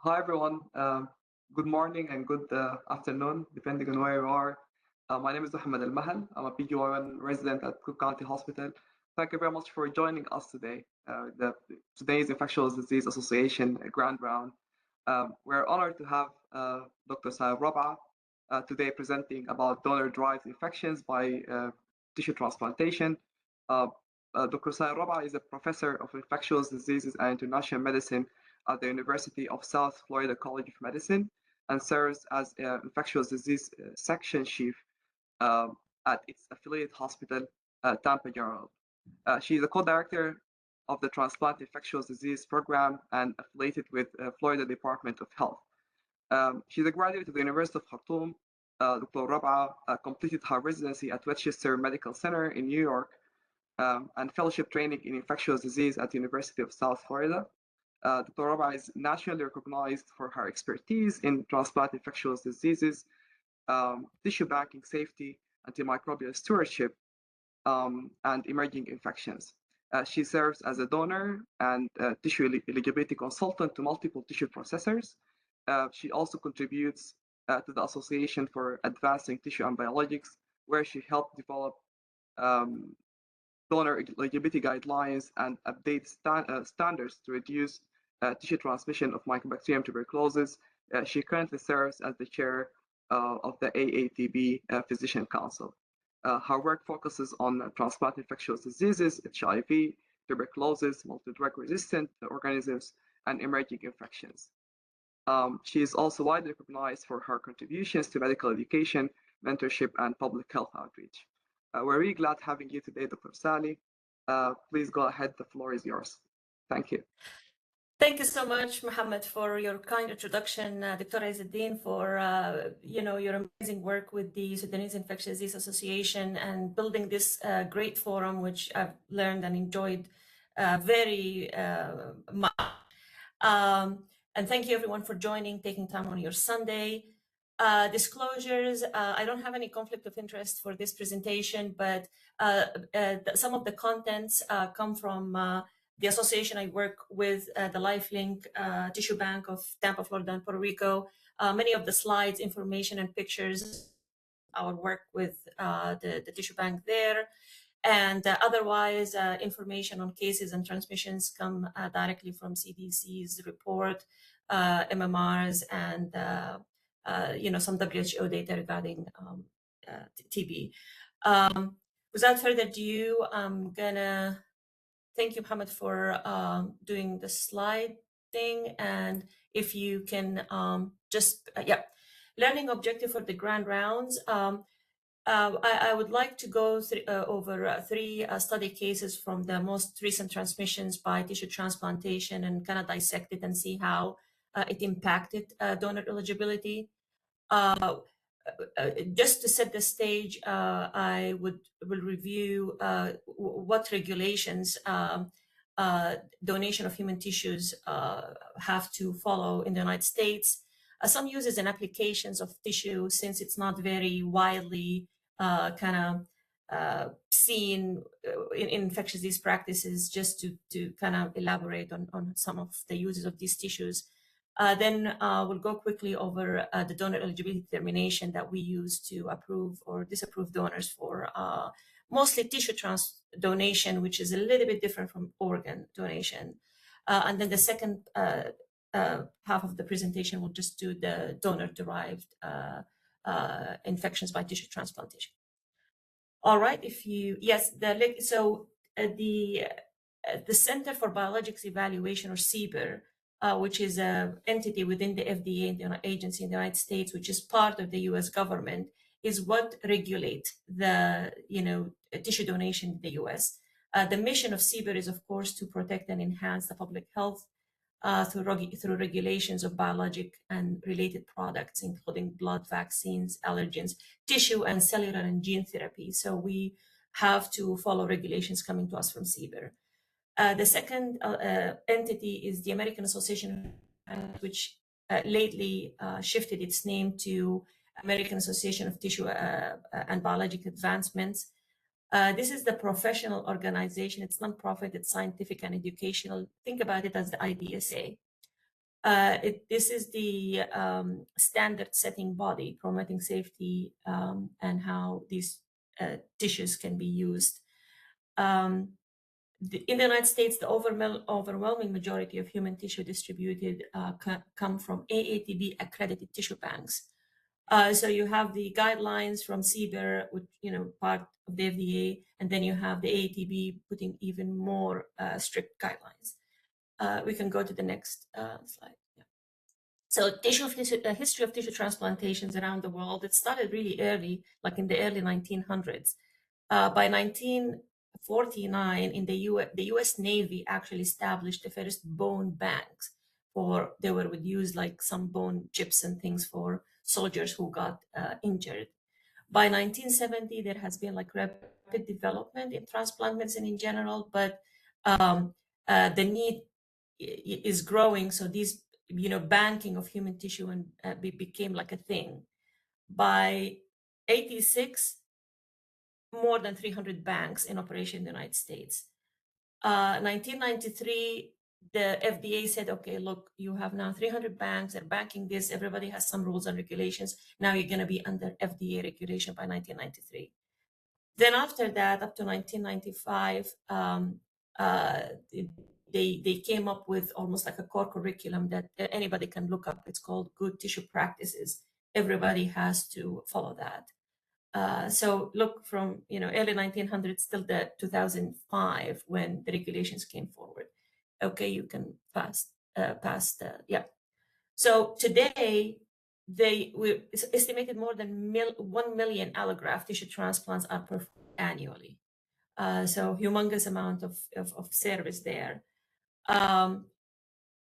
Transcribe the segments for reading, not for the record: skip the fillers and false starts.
Hi everyone. Good morning and good afternoon, depending on where you are. My name is Mohammed Al Mahal. I'm a PGY1 resident at Cook County Hospital. Thank you very much for joining us today. Today's Infectious Disease Association Grand Round. We're honored to have Dr. Saeb Rabaa today presenting about donor-derived infections by tissue transplantation. Uh, Dr. Saeb Rabaa is a professor of infectious diseases and international medicine at the University of South Florida College of Medicine and serves as an infectious disease section chief at its affiliate hospital, Tampa General. She is a co-director of the Transplant Infectious Disease Program and affiliated with Florida Department of Health. She's a graduate of the University of Khartoum. Dr. Rabaa completed her residency at Westchester Medical Center in New York and fellowship training in infectious disease at the University of South Florida. Dr. Rabaa is nationally recognized for her expertise in transplant infectious diseases, tissue banking safety, antimicrobial stewardship, and emerging infections. She serves as a donor and tissue eligibility consultant to multiple tissue processors. She also contributes to the Association for Advancing Tissue and Biologics, where she helped develop um, donor eligibility guidelines and update standards to reduce tissue transmission of Mycobacterium tuberculosis. She currently serves as the chair of the AATB Physician Council. Her work focuses on transplant infectious diseases, HIV, tuberculosis, multi-drug resistant organisms, and emerging infections. She is also widely recognized for her contributions to medical education, mentorship, and public health outreach. We're really glad having you today, Dr. Sally. Please go ahead. The floor is yours. Thank you. Thank you so much, Mohammed, for your kind introduction. Dr. Izzeddin, for your amazing work with the Sudanese Infectious Disease Association and building this great forum, which I've learned and enjoyed very much. And thank you, everyone, for joining, taking time on your Sunday. Disclosures, I don't have any conflict of interest for this presentation, but some of the contents come from the association I work with, the LifeLink Tissue Bank of Tampa, Florida, and Puerto Rico. Many of the slides, information, and pictures, our work with the tissue bank there. And otherwise, information on cases and transmissions come directly from CDC's report, MMRs, and some WHO data regarding TB. Without further ado, I'm gonna thank you, Mohammed, for doing the slide thing. And if you can learning objective for the grand rounds. I would like to go over three study cases from the most recent transmissions by tissue transplantation and kind of dissect it and see how it impacted donor eligibility. Just to set the stage, I will review what regulations donation of human tissues have to follow in the United States. Some uses and applications of tissue, since it's not very widely seen in infectious disease practices, just to kind of elaborate on some of the uses of these tissues. Then we'll go quickly over the donor eligibility determination that we use to approve or disapprove donors for mostly tissue donation, which is a little bit different from organ donation. And then the second half of the presentation will just do the donor-derived infections by tissue transplantation. All right, the Center for Biologics Evaluation, or CBER, which is an entity within the FDA, the agency in the United States, which is part of the U.S. government, is what regulates the tissue donation in the U.S. The mission of CBER is, of course, to protect and enhance the public health through regulations of biologic and related products, including blood, vaccines, allergens, tissue, and cellular and gene therapy. So we have to follow regulations coming to us from CBER. The second entity is the American Association, which lately shifted its name to American Association of Tissue and Biologic Advancements. This is the professional organization. It's nonprofit, it's scientific and educational. Think about it as the IDSA. This is the standard-setting body promoting safety and how these tissues can be used. In the United States, the overwhelming majority of human tissue distributed come from AATB accredited tissue banks. So you have the guidelines from SIDA, which part of the FDA, and then you have the AATB putting even more strict guidelines. We can go to the next slide. Yeah. So the history of tissue transplantations around the world, it started really early, like in the early 1900s. By 1949, in the U.S. Navy actually established the first bone banks they would use like some bone chips and things for soldiers who got injured. By 1970, there has been like rapid development in transplant medicine in general, but the need is growing. So these, banking of human tissue and became like a thing. By 86, more than 300 banks in operation in the United States. 1993, the FDA said, okay, look, you have now 300 banks, they're banking this, everybody has some rules and regulations. Now you're going to be under FDA regulation by 1993. Then after that, up to 1995, they came up with almost like a core curriculum that anybody can look up. It's called Good Tissue Practices. Everybody has to follow that. So look from early 1900s till the 2005 when the regulations came forward. Okay, you can pass. Yeah. So today we estimated more than 1 million allograft tissue transplants are performed annually. So humongous amount of service there.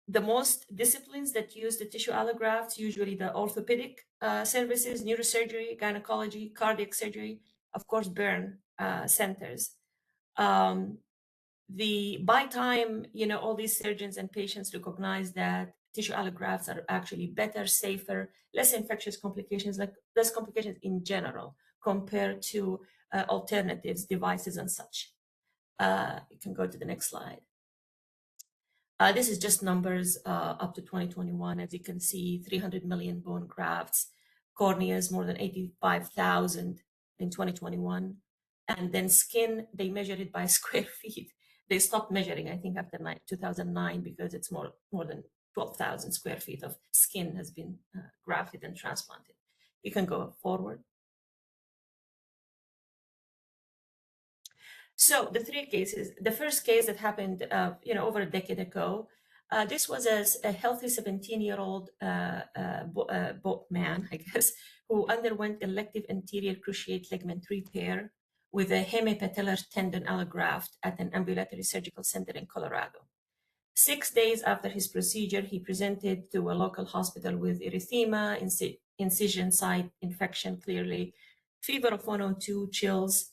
The most disciplines that use the tissue allografts, usually the orthopedic services, neurosurgery, gynecology, cardiac surgery, of course, burn centers. By time, all these surgeons and patients recognize that tissue allografts are actually better, safer, less infectious complications, like less complications in general compared to alternatives, devices, and such. You can go to the next slide. This is just numbers up to 2021. As you can see, 300 million bone grafts, corneas, more than 85,000 in 2021. And then skin, they measured it by square feet. They stopped measuring, I think, after 2009 because it's more than 12,000 square feet of skin has been grafted and transplanted. You can go forward. So the three cases, the first case that happened, over a decade ago, this was a healthy 17-year-old man, I guess, who underwent elective anterior cruciate ligament repair with a hemipatellar tendon allograft at an ambulatory surgical center in Colorado. 6 days after his procedure, he presented to a local hospital with erythema, incision site infection clearly, fever of 102, chills,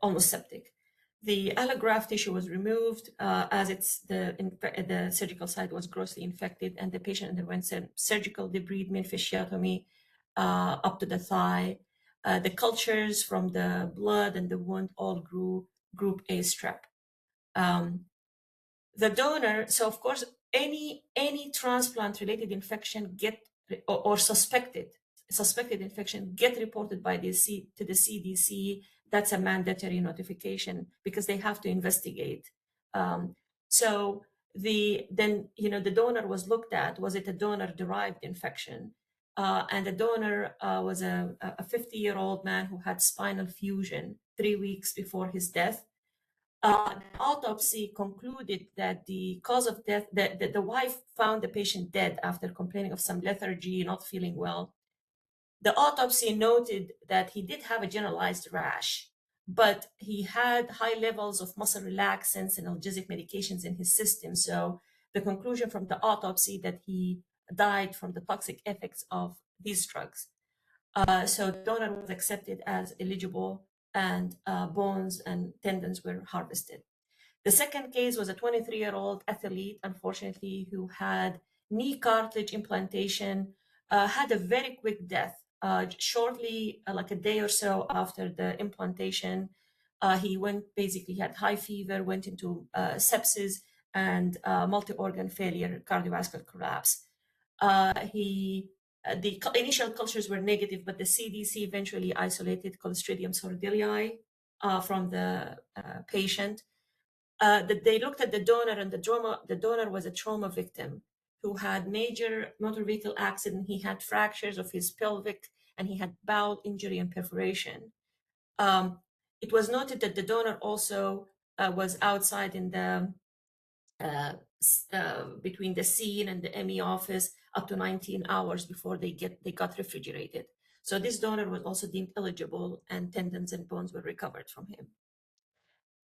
almost septic. The allograft tissue was removed as the surgical site was grossly infected, and the patient underwent surgical debridement fasciotomy up to the thigh. The cultures from the blood and the wound all grew group A strep. The donor, so of course, any transplant-related infection or suspected infection get reported by to the CDC. That's a mandatory notification because they have to investigate. So the donor was looked at. Was it a donor-derived infection? And the donor was a 50-year-old man who had spinal fusion 3 weeks before his death. The autopsy concluded that the cause of death, that the wife found the patient dead after complaining of some lethargy, not feeling well. The autopsy noted that he did have a generalized rash, but he had high levels of muscle relaxants and analgesic medications in his system. So the conclusion from the autopsy that he died from the toxic effects of these drugs. So the donor was accepted as eligible, and bones and tendons were harvested. The second case was a 23-year-old athlete, unfortunately, who had knee cartilage implantation, had a very quick death. Shortly, like a day or so after the implantation, he had high fever, went into sepsis. and multi-organ failure, cardiovascular collapse. The initial cultures were negative, but the CDC eventually isolated Clostridium sordielii from the patient. They looked at the donor, and the donor was a trauma victim who had major motor vehicle accident. He had fractures of his pelvic, and he had bowel injury and perforation. It was noted that the donor also was outside in the between the scene and the ME office up to 19 hours before they got refrigerated. So this donor was also deemed eligible, and tendons and bones were recovered from him.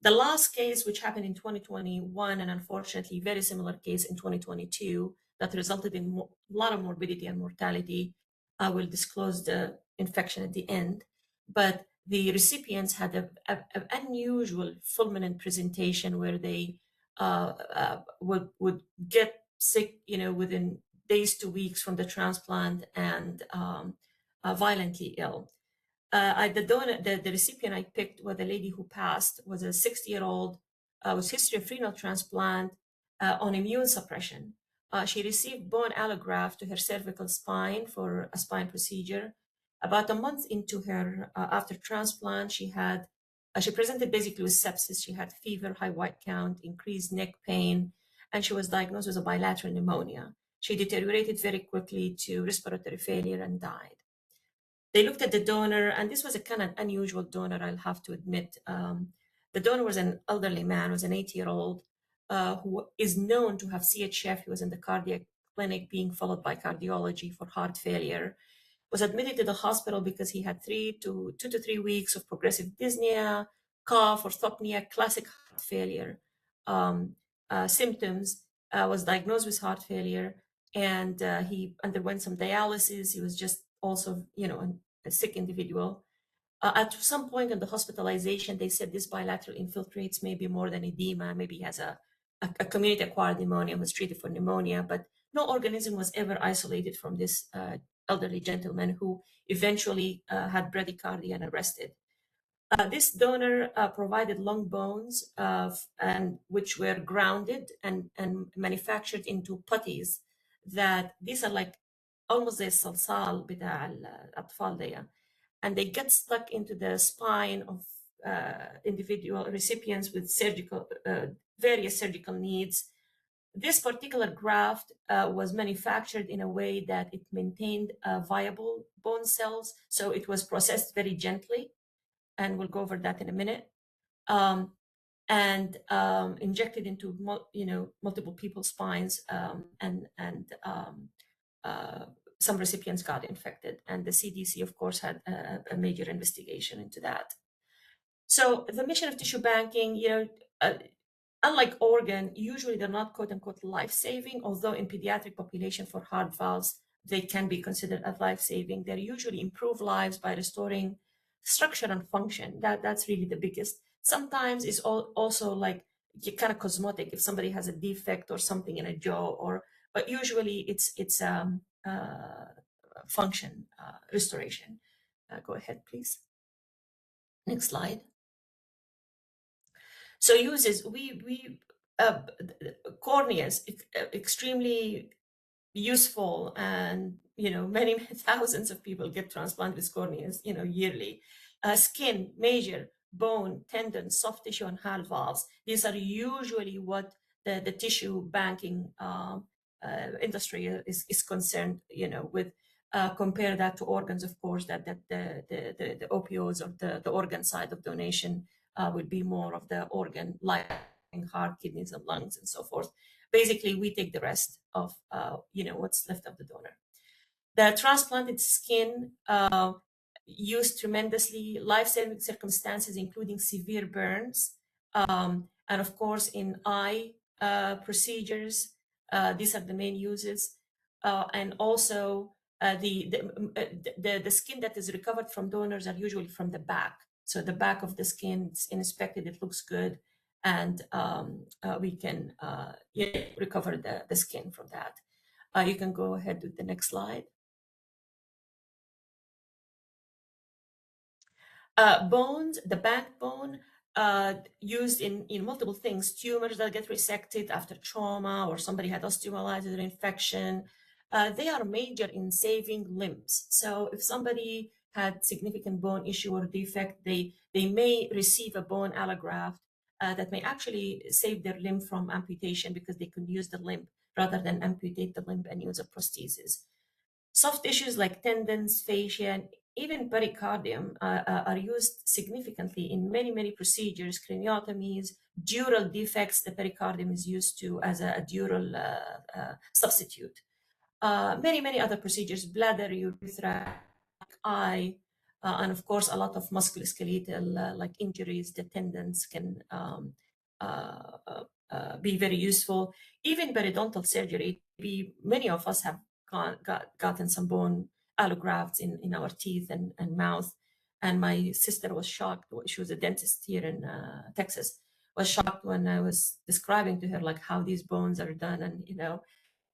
The last case, which happened in 2021, and unfortunately very similar case in 2022, that resulted in a lot of morbidity and mortality. I will disclose the infection at the end, but the recipients had an unusual fulminant presentation where they would get sick, within days to weeks from the transplant, and violently ill. The recipient I picked was a lady who passed, was a 60-year-old, with history of renal transplant on immune suppression. She received bone allograft to her cervical spine for a spine procedure. About a month into her, after transplant, she presented basically with sepsis. She had fever, high white count, increased neck pain, and she was diagnosed with a bilateral pneumonia. She deteriorated very quickly to respiratory failure and died. They looked at the donor, and this was a kind of unusual donor, I'll have to admit. The donor was an elderly man, was an 80-year-old, who is known to have CHF. He was in the cardiac clinic being followed by cardiology for heart failure. Was admitted to the hospital because he had 2 to 3 weeks of progressive dyspnea, cough, orthopnea, classic heart failure symptoms. Was diagnosed with heart failure, and he underwent some dialysis. He was just also, a sick individual. At some point in the hospitalization, they said this bilateral infiltrates maybe more than edema, maybe he has a community-acquired pneumonia, was treated for pneumonia, but no organism was ever isolated from this elderly gentleman who eventually had bradycardia and arrested. This donor provided long bones, and which were grounded and manufactured into putties. That these are like almost زي الصلصال بتاع الأطفال دي, and they get stuck into the spine of individual recipients with various surgical needs. This particular graft was manufactured in a way that it maintained viable bone cells, so it was processed very gently, and we'll go over that in a minute, and injected into multiple people's spines, and some recipients got infected, and the CDC, of course, had a major investigation into that. So the mission of tissue banking, unlike organ, usually they're not quote unquote life-saving, although in pediatric population for heart valves, they can be considered as life-saving. They usually improve lives by restoring structure and function. That's really the biggest. Sometimes it's also like kind of cosmetic if somebody has a defect or something in a jaw, but usually it's function restoration. Go ahead, please. Next slide. So uses corneas, extremely useful, and many thousands of people get transplanted with corneas yearly. Skin, major, bone, tendon, soft tissue, and heart valves. These are usually what the tissue banking industry is concerned with. Compare that to organs, of course, that the opioids or the organ side of donation would be more of the organ, like heart, kidneys, and lungs, and so forth. Basically, we take the rest of what's left of the donor. The transplanted skin used tremendously, life-saving circumstances, including severe burns, and of course in eye procedures. These are the main uses, and also the skin that is recovered from donors are usually from the back. So the back of the skin is inspected, it looks good, and we can recover the skin from that. You can go ahead with the next slide. Bones, the backbone, used in multiple things, tumors that get resected after trauma, or somebody had osteomyelitis or infection. They are major in saving limbs. So if somebody had significant bone issue or defect, they may receive a bone allograft that may actually save their limb from amputation, because they could use the limb rather than amputate the limb and use a prosthesis. Soft tissues like tendons, fascia, and even pericardium are used significantly in many procedures, craniotomies, dural defects. The pericardium is used to as a dural substitute. Many other procedures, bladder, urethra, eye, and of course a lot of musculoskeletal like injuries. The tendons can be very useful. Even periodontal surgery. Many of us have gotten some bone allografts in our teeth and mouth. And my sister was shocked. She was a dentist here in Texas. Was shocked when I was describing to her like how these bones are done, and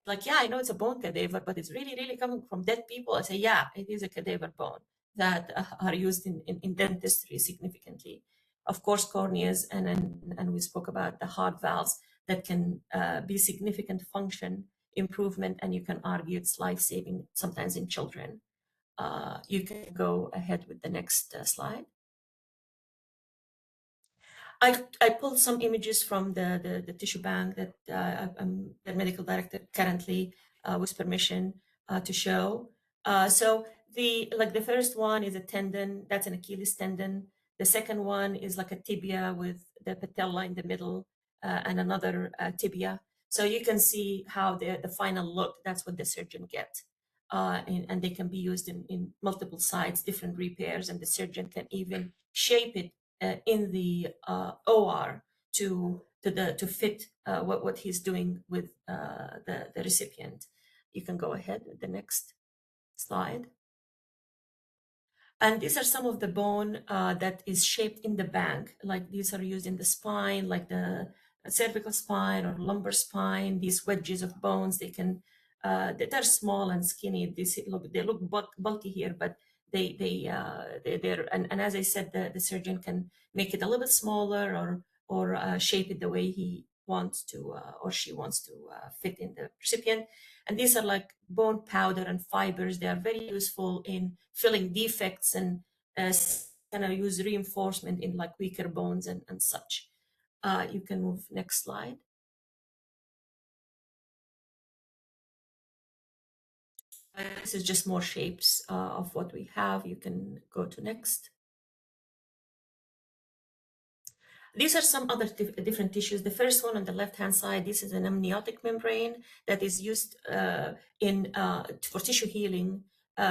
like, yeah, I know it's a bone cadaver, but it's really coming from dead people. I say, yeah, it is a cadaver bone that are used in dentistry significantly. Of course, corneas, and we spoke about the heart valves that can be significant function improvement, and you can argue it's life-saving sometimes in children. You can go ahead with the next slide. I pulled some images from the tissue bank that I'm the medical director currently with permission to show. So the first one is a tendon, that's an Achilles tendon. The second one is like a tibia with the patella in the middle and another tibia. So you can see how the final look, that's what the surgeon gets. And they can be used in multiple sites, different repairs, and the surgeon can even shape it in the OR to fit what he's doing with the recipient. You can go ahead with the next slide. And these are some of the bone that is shaped in the bank. Like these are used in the spine, like the cervical spine or lumbar spine. These wedges of bones, they're small and skinny. They look bulky here, but they're and as I said, the surgeon can make it a little bit smaller or shape it the way he wants to or she wants to fit in the recipient. And these are like bone powder and fibers. They are very useful in filling defects and kind of use reinforcement in like weaker bones and such. You can move next slide. This is just more shapes of what we have. You can go to next. These are some other different tissues. The first one on the left-hand side, this is an amniotic membrane that is used for tissue healing,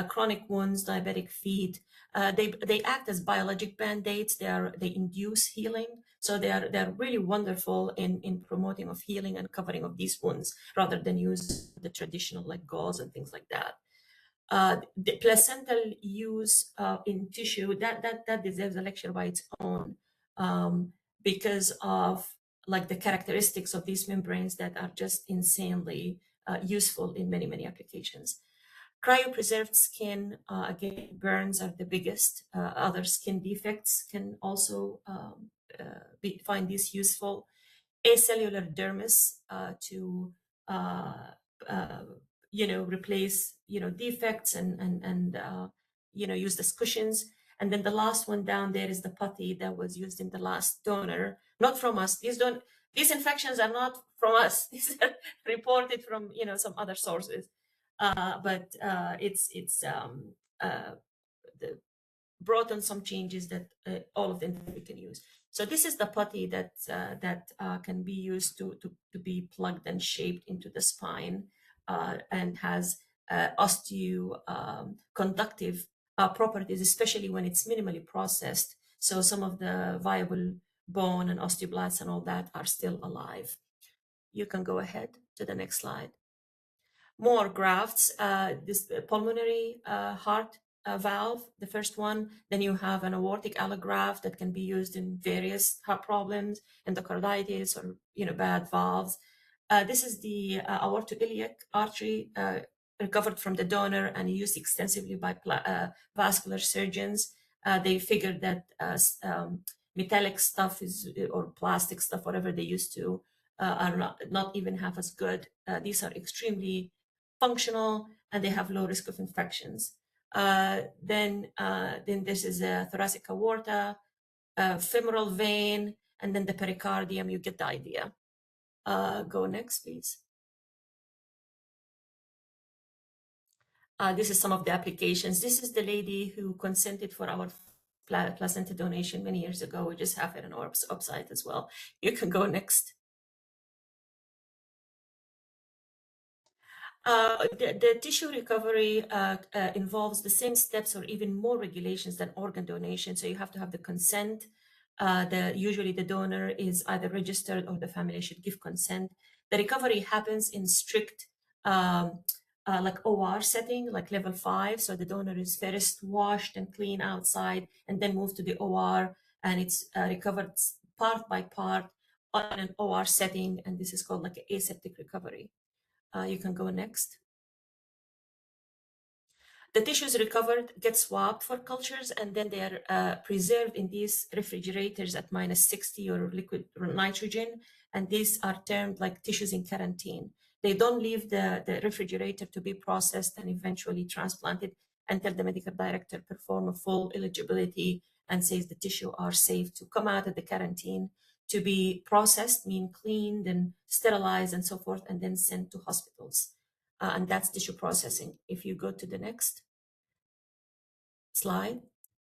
chronic wounds, diabetic feet. They act as biologic band-aids. They induce healing. So they're really wonderful in promoting of healing and covering of these wounds, rather than use the traditional like gauze and things like that. The placental use in tissue, that deserves a lecture by its own. Because of like the characteristics of these membranes that are just insanely useful in many applications. Cryopreserved skin, again, burns are the biggest. Other skin defects can also find this useful. Acellular dermis to replace defects and use as cushions. And then the last one down there is the putty that was used in the last donor, not from us. These infections are not from us. These are reported from some other sources, but it's brought on some changes that all of them we can use. So this is the putty that can be used to be plugged and shaped into the spine and has osteoconductive properties, especially when it's minimally processed. So some of the viable bone and osteoblasts and all that are still alive. You can go ahead to the next slide. More grafts, this pulmonary heart valve, the first one. Then you have an aortic allograft that can be used in various heart problems, endocarditis or bad valves. This is the aortoiliac artery recovered from the donor and used extensively by vascular surgeons. They figured that metallic stuff or plastic stuff, whatever they used to, are not even half as good. These are extremely functional and they have low risk of infections. Then this is a thoracic aorta, femoral vein, and then the pericardium. You get the idea. Go next, please. This is some of the applications. This is the lady who consented for our placenta donation many years ago. We just have it on our website as well. You can go next. The tissue recovery involves the same steps or even more regulations than organ donation. So you have to have the consent. Usually the donor is either registered or the family should give consent. The recovery happens in strict like OR setting, like level 5. So the donor is first washed and clean outside and then moved to the OR, and it's recovered part by part on an OR setting. And this is called like an aseptic recovery. You can go next. The tissues recovered get swabbed for cultures, and then they are preserved in these refrigerators at -60 or liquid nitrogen. And these are termed like tissues in quarantine. They don't leave the refrigerator to be processed and eventually transplanted until the medical director perform a full eligibility and says the tissue are safe to come out of the quarantine to be processed, mean cleaned and sterilized and so forth, and then sent to hospitals. And that's tissue processing. If you go to the next slide.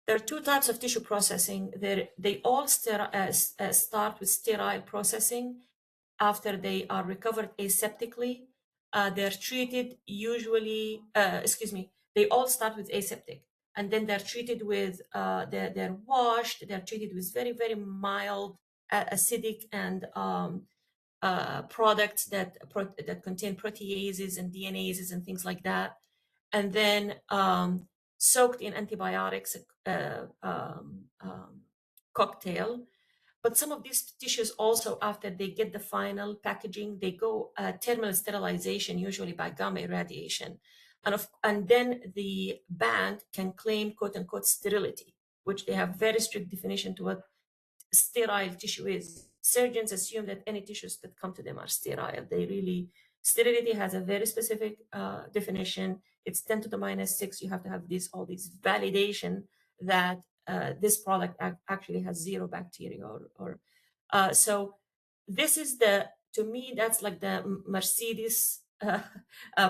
There are two types of tissue processing. They all start with sterile processing. After they are recovered aseptically, they're treated usually, they all start with aseptic. And then they're treated with, they're washed, they're treated with very, very mild acidic and products that contain proteases and DNases and things like that, and then soaked in antibiotics cocktail. But some of these tissues also, after they get the final packaging, they go thermal sterilization, usually by gamma irradiation. And then the bank can claim quote unquote sterility, which they have very strict definition to what sterile tissue is. Surgeons assume that any tissues that come to them are sterile. Sterility has a very specific definition. It's 10 to the -6. You have to have all these validation that this product actually has zero bacteria so this is to me, that's like the Mercedes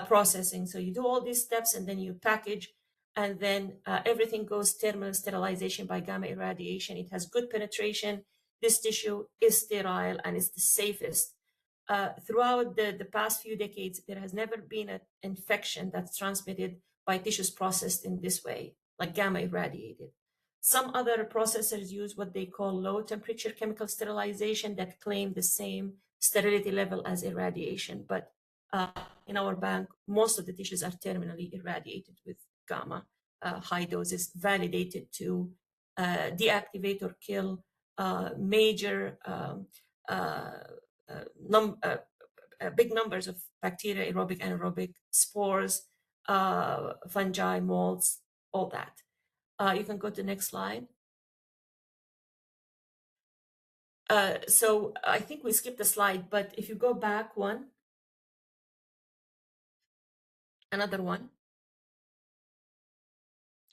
processing. So you do all these steps and then you package, and then everything goes thermal sterilization by gamma irradiation. It has good penetration. This tissue is sterile and is the safest. Throughout the past few decades, there has never been an infection that's transmitted by tissues processed in this way, like gamma irradiated. Some other processors use what they call low temperature chemical sterilization that claim the same sterility level as irradiation. But in our bank, most of the tissues are terminally irradiated with gamma, high doses, validated to deactivate or kill major big numbers of bacteria, aerobic, anaerobic, spores, fungi, molds, all that. You can go to the next slide. So I think we skipped a slide, but if you go back one, another one.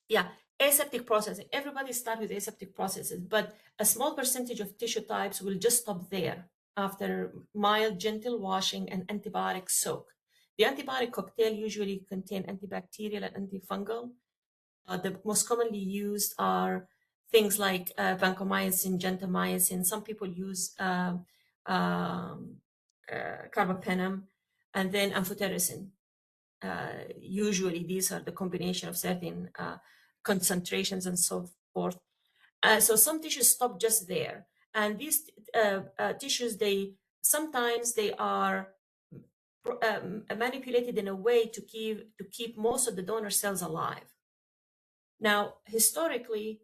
Yeah, aseptic processing. Everybody starts with aseptic processes, but a small percentage of tissue types will just stop there after mild, gentle washing and antibiotic soak. The antibiotic cocktail usually contain antibacterial and antifungal. The most commonly used are things like vancomycin, gentamicin. Some people use carbapenem, and then amphotericin. Usually these are the combination of certain concentrations and so forth. So some tissues stop just there. And these tissues, sometimes they are manipulated in a way to keep most of the donor cells alive. Now, historically,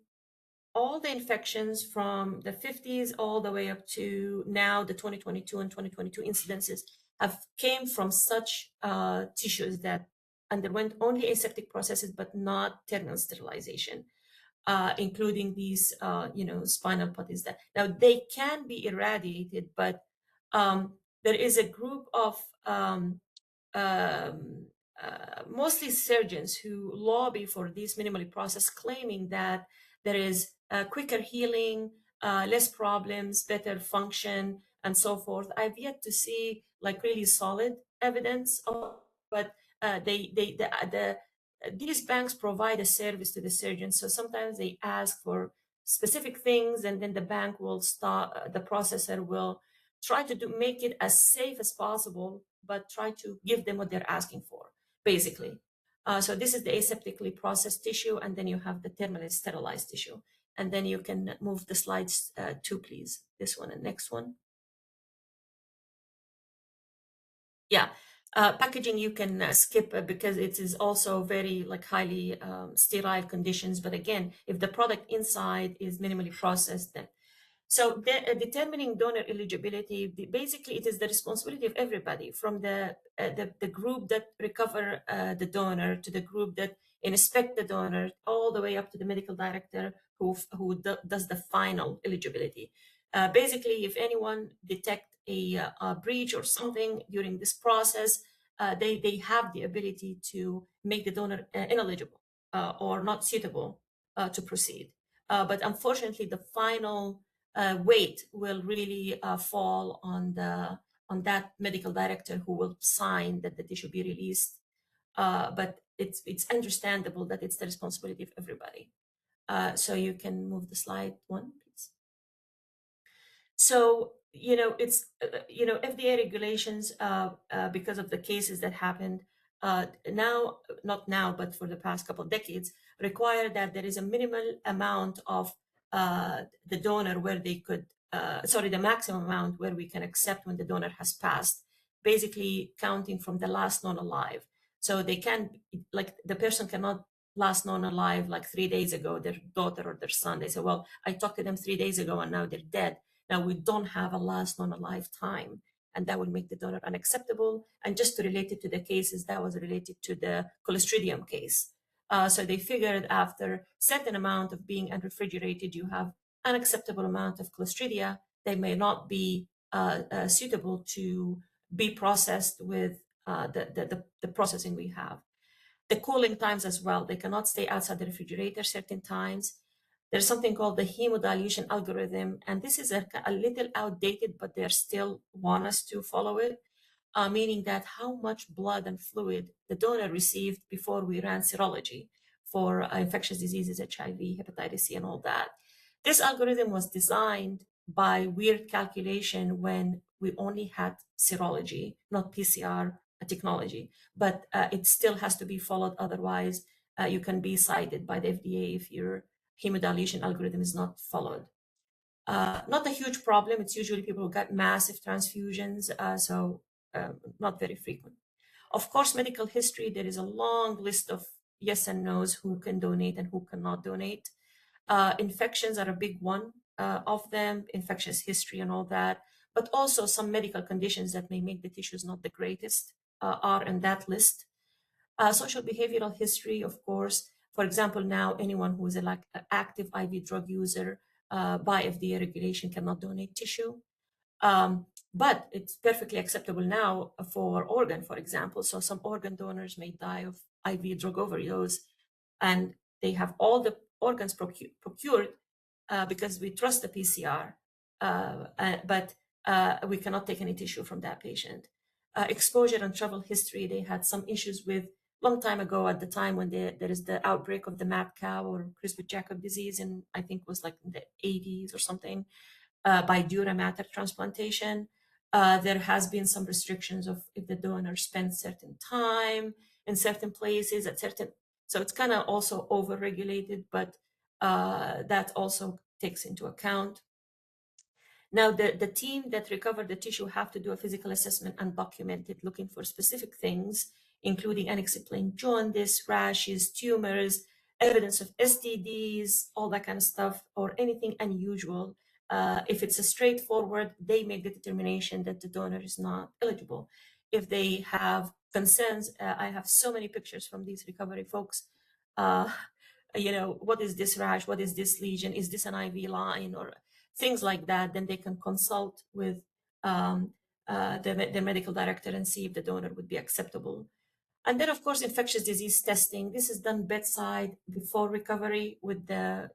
all the infections from the 50s all the way up to now, the 2022 and 2022 incidences came from such tissues that underwent only aseptic processes, but not thermal sterilization. including these, spinal putties. Now they can be irradiated, but there is a group of um, mostly surgeons who lobby for these minimally processed, claiming that there is quicker healing, less problems, better function, and so forth. I've yet to see like really solid evidence of, but these banks provide a service to the surgeons. So sometimes they ask for specific things, and then the bank will start, the processor will try to make it as safe as possible, but try to give them what they're asking for, basically. So this is the aseptically processed tissue, and then you have the thermally sterilized tissue. And then you can move the slides to, please. This one and next one. Yeah. Packaging you can skip because it is also very like highly sterile conditions. But again, if the product inside is minimally processed, then so determining donor eligibility, basically it is the responsibility of everybody, from the group that recover the donor to the group that inspect the donor, all the way up to the medical director who does the final eligibility. Basically, if anyone detect a breach or something during this process, they have the ability to make the donor ineligible or not suitable to proceed. But unfortunately, the final weight will really fall on that medical director who will sign that the tissue be released. But it's understandable that it's the responsibility of everybody. So you can move the slide one, please. So it's FDA regulations because of the cases that happened now, not now, but for the past couple of decades, require that there is a minimal amount of the donor where they could, the maximum amount where we can accept when the donor has passed, basically counting from the last known alive. So they can, like, the person cannot last known alive like 3 days ago, their daughter or their son. They say, well, I talked to them 3 days ago and now they're dead. Now we don't have a last known alive time, and that would make the donor unacceptable. And just to relate it to the cases, that was related to the Clostridium case. So they figured after certain amount of being unrefrigerated, you have unacceptable amount of Clostridia. They may not be suitable to be processed with the processing we have. The cooling times as well, they cannot stay outside the refrigerator certain times. There's something called the hemodilution algorithm, and this is a little outdated, but they still want us to follow it, meaning that how much blood and fluid the donor received before we ran serology for infectious diseases, HIV, hepatitis C, and all that. This algorithm was designed by weird calculation when we only had serology, not PCR technology, but it still has to be followed. Otherwise, you can be cited by the FDA if your hemodilution algorithm is not followed. Not a huge problem. It's usually people who got massive transfusions, so not very frequent. Of course, medical history, there is a long list of yes and no's, who can donate and who cannot donate. Infections are a big one of them, infectious history and all that, but also some medical conditions that may make the tissues not the greatest are in that list. Social behavioral history, of course. For example, now anyone who is an active IV drug user by FDA regulation cannot donate tissue. But it's perfectly acceptable now for organ, for example. So some organ donors may die of IV drug overdose, and they have all the organs procured because we trust the PCR, but we cannot take any tissue from that patient. Exposure and travel history, they had some issues with long time ago, at the time when there is the outbreak of the mad cow or Creutzfeldt-Jakob disease, and I think it was like in the 80s or something, by dura mater transplantation. There has been some restrictions of if the donor spends certain time in certain places at certain, so it's kind of also over-regulated, but that also takes into account. Now, the team that recovered the tissue have to do a physical assessment and document it, looking for specific things, including unexplained jaundice, rashes, tumors, evidence of STDs, all that kind of stuff, or anything unusual. If it's a straightforward, they make the determination that the donor is not eligible. If they have concerns, I have so many pictures from these recovery folks. what is this rash? What is this lesion? Is this an IV line or things like that? Then they can consult with the medical director and see if the donor would be acceptable. And then, of course, infectious disease testing. This is done bedside before recovery with the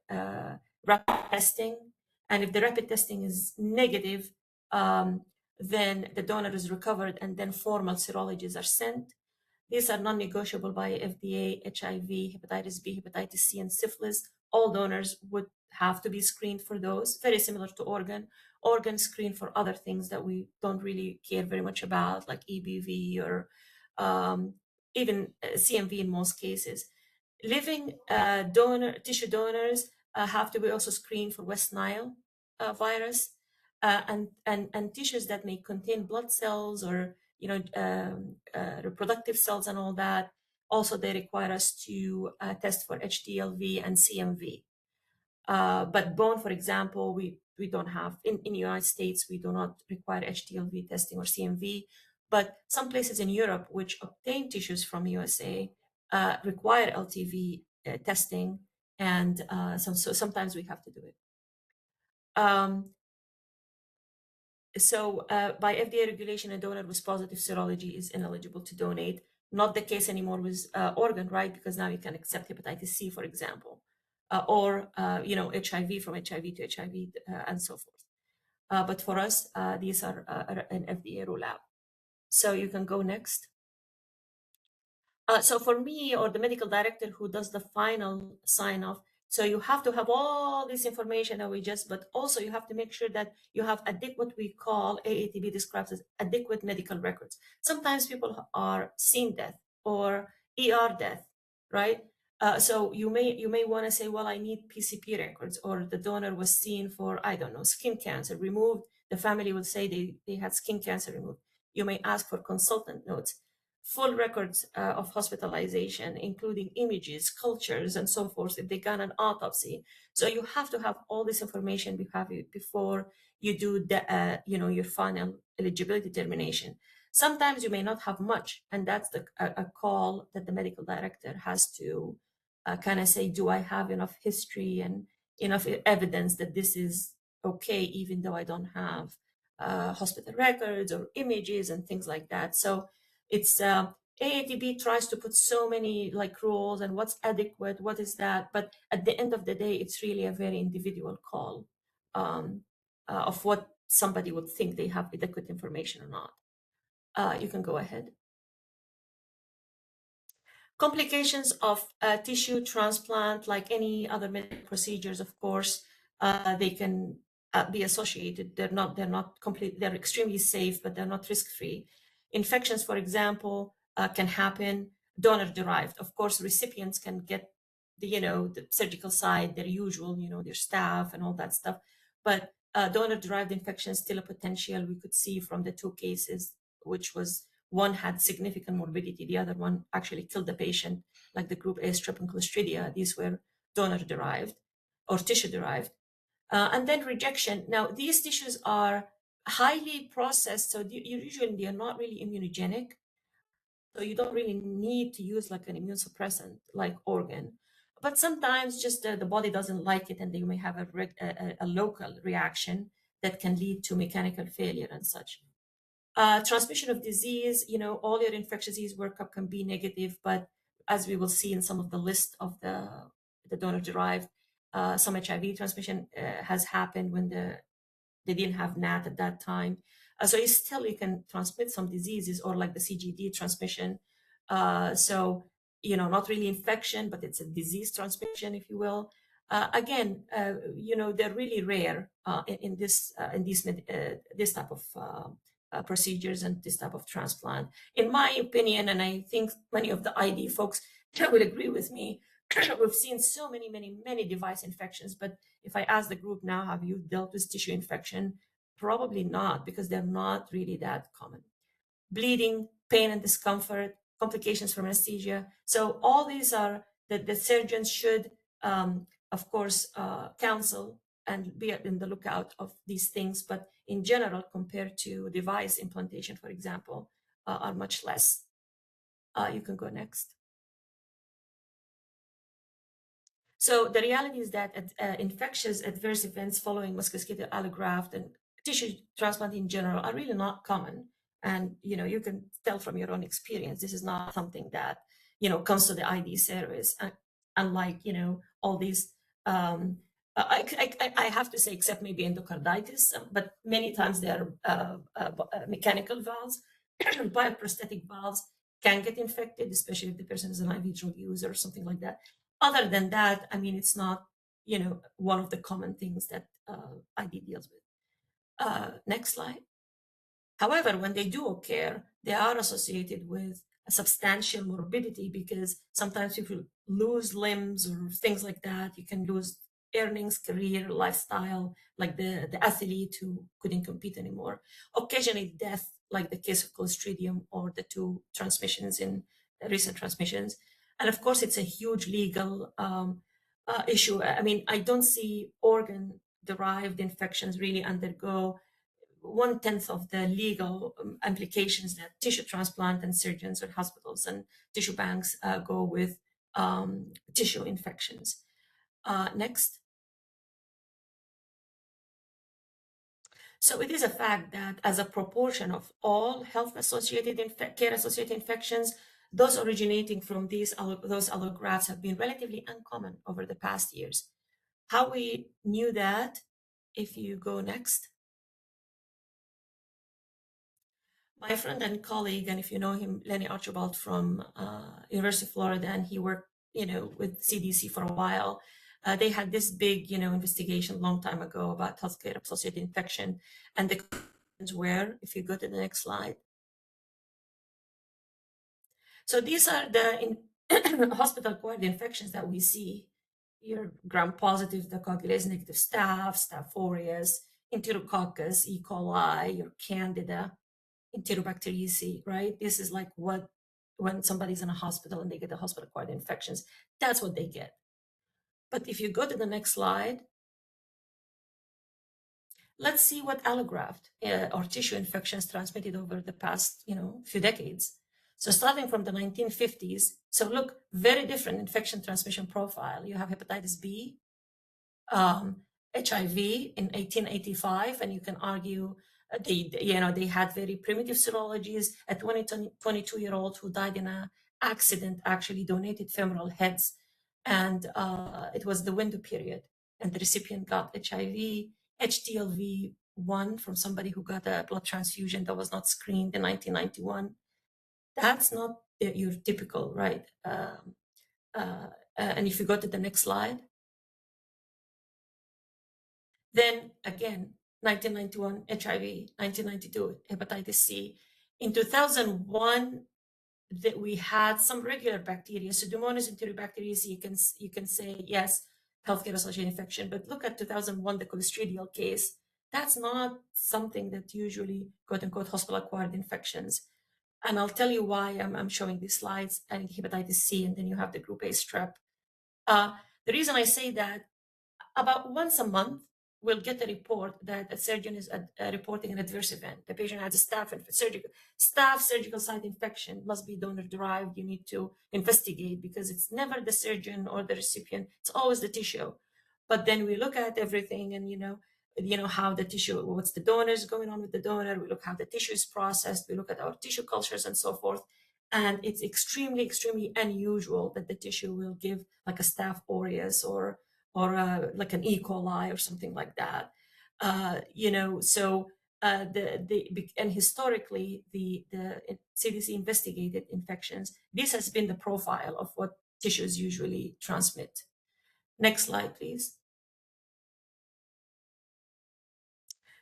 rapid testing. And if the rapid testing is negative, then the donor is recovered and then formal serologies are sent. These are non-negotiable by FDA, HIV, hepatitis B, hepatitis C, and syphilis. All donors would have to be screened for those, very similar to organ. Organ screen for other things that we don't really care very much about, like EBV or even CMV in most cases. Living tissue donors have to be also screened for West Nile virus and tissues that may contain blood cells or reproductive cells and all that. Also, they require us to test for HTLV and CMV. But bone, for example, we don't have in the United States, we do not require HTLV testing or CMV. But some places in Europe, which obtain tissues from USA, require LTV testing, and so sometimes we have to do it. So by FDA regulation, a donor with positive serology is ineligible to donate. Not the case anymore with organ, right? Because now you can accept hepatitis C, for example, or HIV from HIV to HIV and so forth. But for us, these are an FDA rule out. So you can go next. So for me or the medical director who does the final sign off, so you have to have all this information that but also you have to make sure that you have adequate, we call AATB describes as adequate medical records. Sometimes people are seen death or ER death, right? So you may want to say, well, I need PCP records, or the donor was seen for, I don't know, skin cancer removed. The family will say they had skin cancer removed. You may ask for consultant notes, full records of hospitalization, including images, cultures, and so forth, if they got an autopsy. So you have to have all this information before you do your final eligibility determination. Sometimes you may not have much, and that's a call that the medical director has to kind of say, do I have enough history and enough evidence that this is okay, even though I don't have hospital records or images and things like that. So it's AATB tries to put so many rules and what's adequate, what is that, but at the end of the day, it's really a very individual call of what somebody would think they have adequate information or not. You can go ahead. Complications of tissue transplant, like any other medical procedures, of course, they can be associated. They're not complete. They're extremely safe, but they're not risk-free. Infections, for example, can happen. Donor-derived, of course, recipients can get the surgical side, their usual, their staph and all that stuff. But donor-derived infection is still a potential. We could see from the two cases, which was one had significant morbidity, the other one actually killed the patient, like the group A strep and Clostridia. These were donor-derived or tissue-derived. And then rejection. Now, these tissues are highly processed, so usually they are not really immunogenic. So you don't really need to use like an immune suppressant like organ. But sometimes just the body doesn't like it, and they may have a local reaction that can lead to mechanical failure and such. Transmission of disease, all your infectious disease workup can be negative, but as we will see in some of the list of the donor-derived, some HIV transmission has happened when they didn't have NAT at that time. So you can transmit some diseases, or like the CGD transmission. So, not really infection, but it's a disease transmission, if you will. Again, they're really rare in this type of procedures and this type of transplant. In my opinion, and I think many of the ID folks will agree with me, we've seen so many device infections, but if I ask the group now, have you dealt with tissue infection? Probably not, because they're not really that common. Bleeding, pain and discomfort, complications from anesthesia. So all these are that the surgeons should, of course, counsel and be in the lookout of these things. But in general, compared to device implantation, for example, are much less. You can go next. So the reality is that infectious adverse events following musculoskeletal allograft and tissue transplant in general are really not common. And you can tell from your own experience, this is not something that comes to the ID service. Unlike all these, I have to say, except maybe endocarditis, but many times they are mechanical valves, bioprosthetic valves can get infected, especially if the person is an IV drug user or something like that. Other than that, I mean, it's not, one of the common things that ID deals with. Next slide. However, when they do occur, they are associated with a substantial morbidity because sometimes people lose limbs or things like that. You can lose earnings, career, lifestyle, like the athlete who couldn't compete anymore. Occasionally death, like the case of Clostridium or the two transmissions in recent transmissions. And of course, it's a huge legal issue. I mean, I don't see organ-derived infections really undergo 1/10 of the legal implications that tissue transplant and surgeons or hospitals and tissue banks go with tissue infections. Next. So it is a fact that as a proportion of all health-associated care-associated infections, those originating from those allografts have been relatively uncommon over the past years. How we knew that, if you go next. My friend and colleague, and if you know him, Lenny Archibald from University of Florida, and he worked, with CDC for a while. They had this big, investigation a long time ago about healthcare-associated infection, and the conclusions were, if you go to the next slide. So these are the hospital-acquired infections that we see. Your gram-positive, the coagulase negative staph, Staph aureus, Enterococcus, E. coli, your Candida, Enterobacteriaceae, right? This is like when somebody's in a hospital and they get the hospital-acquired infections, that's what they get. But if you go to the next slide, let's see what allograft or tissue infections transmitted over the past, few decades. So starting from the 1950s, so look, very different infection transmission profile. You have hepatitis B, HIV in 1885, and you can argue they had very primitive serologies. A 22-year-old who died in an accident actually donated femoral heads, and it was the window period, and the recipient got HIV, HTLV1 from somebody who got a blood transfusion that was not screened in 1991. That's not your typical, right? And if you go to the next slide, then again, 1991 HIV, 1992 hepatitis C. In 2001, that we had some regular bacteria. Pseudomonas enterobacteriaceae, you can say yes, healthcare-associated infection. But look at 2001, the clostridial case. That's not something that usually, quote unquote, hospital-acquired infections. And I'll tell you why I'm showing these slides. And hepatitis C, and then you have the group A strep. The reason I say that, about once a month, we'll get a report that a surgeon is reporting an adverse event. The patient has a surgical site infection, must be donor-derived. You need to investigate because it's never the surgeon or the recipient. It's always the tissue. But then we look at everything and, how the tissue, what's the donors going on with the donor. We look how the tissue is processed. We look at our tissue cultures and so forth. And it's extremely, extremely unusual that the tissue will give like a Staph aureus or like an E. coli or something like that. And historically, the CDC investigated infections. This has been the profile of what tissues usually transmit. Next slide, please.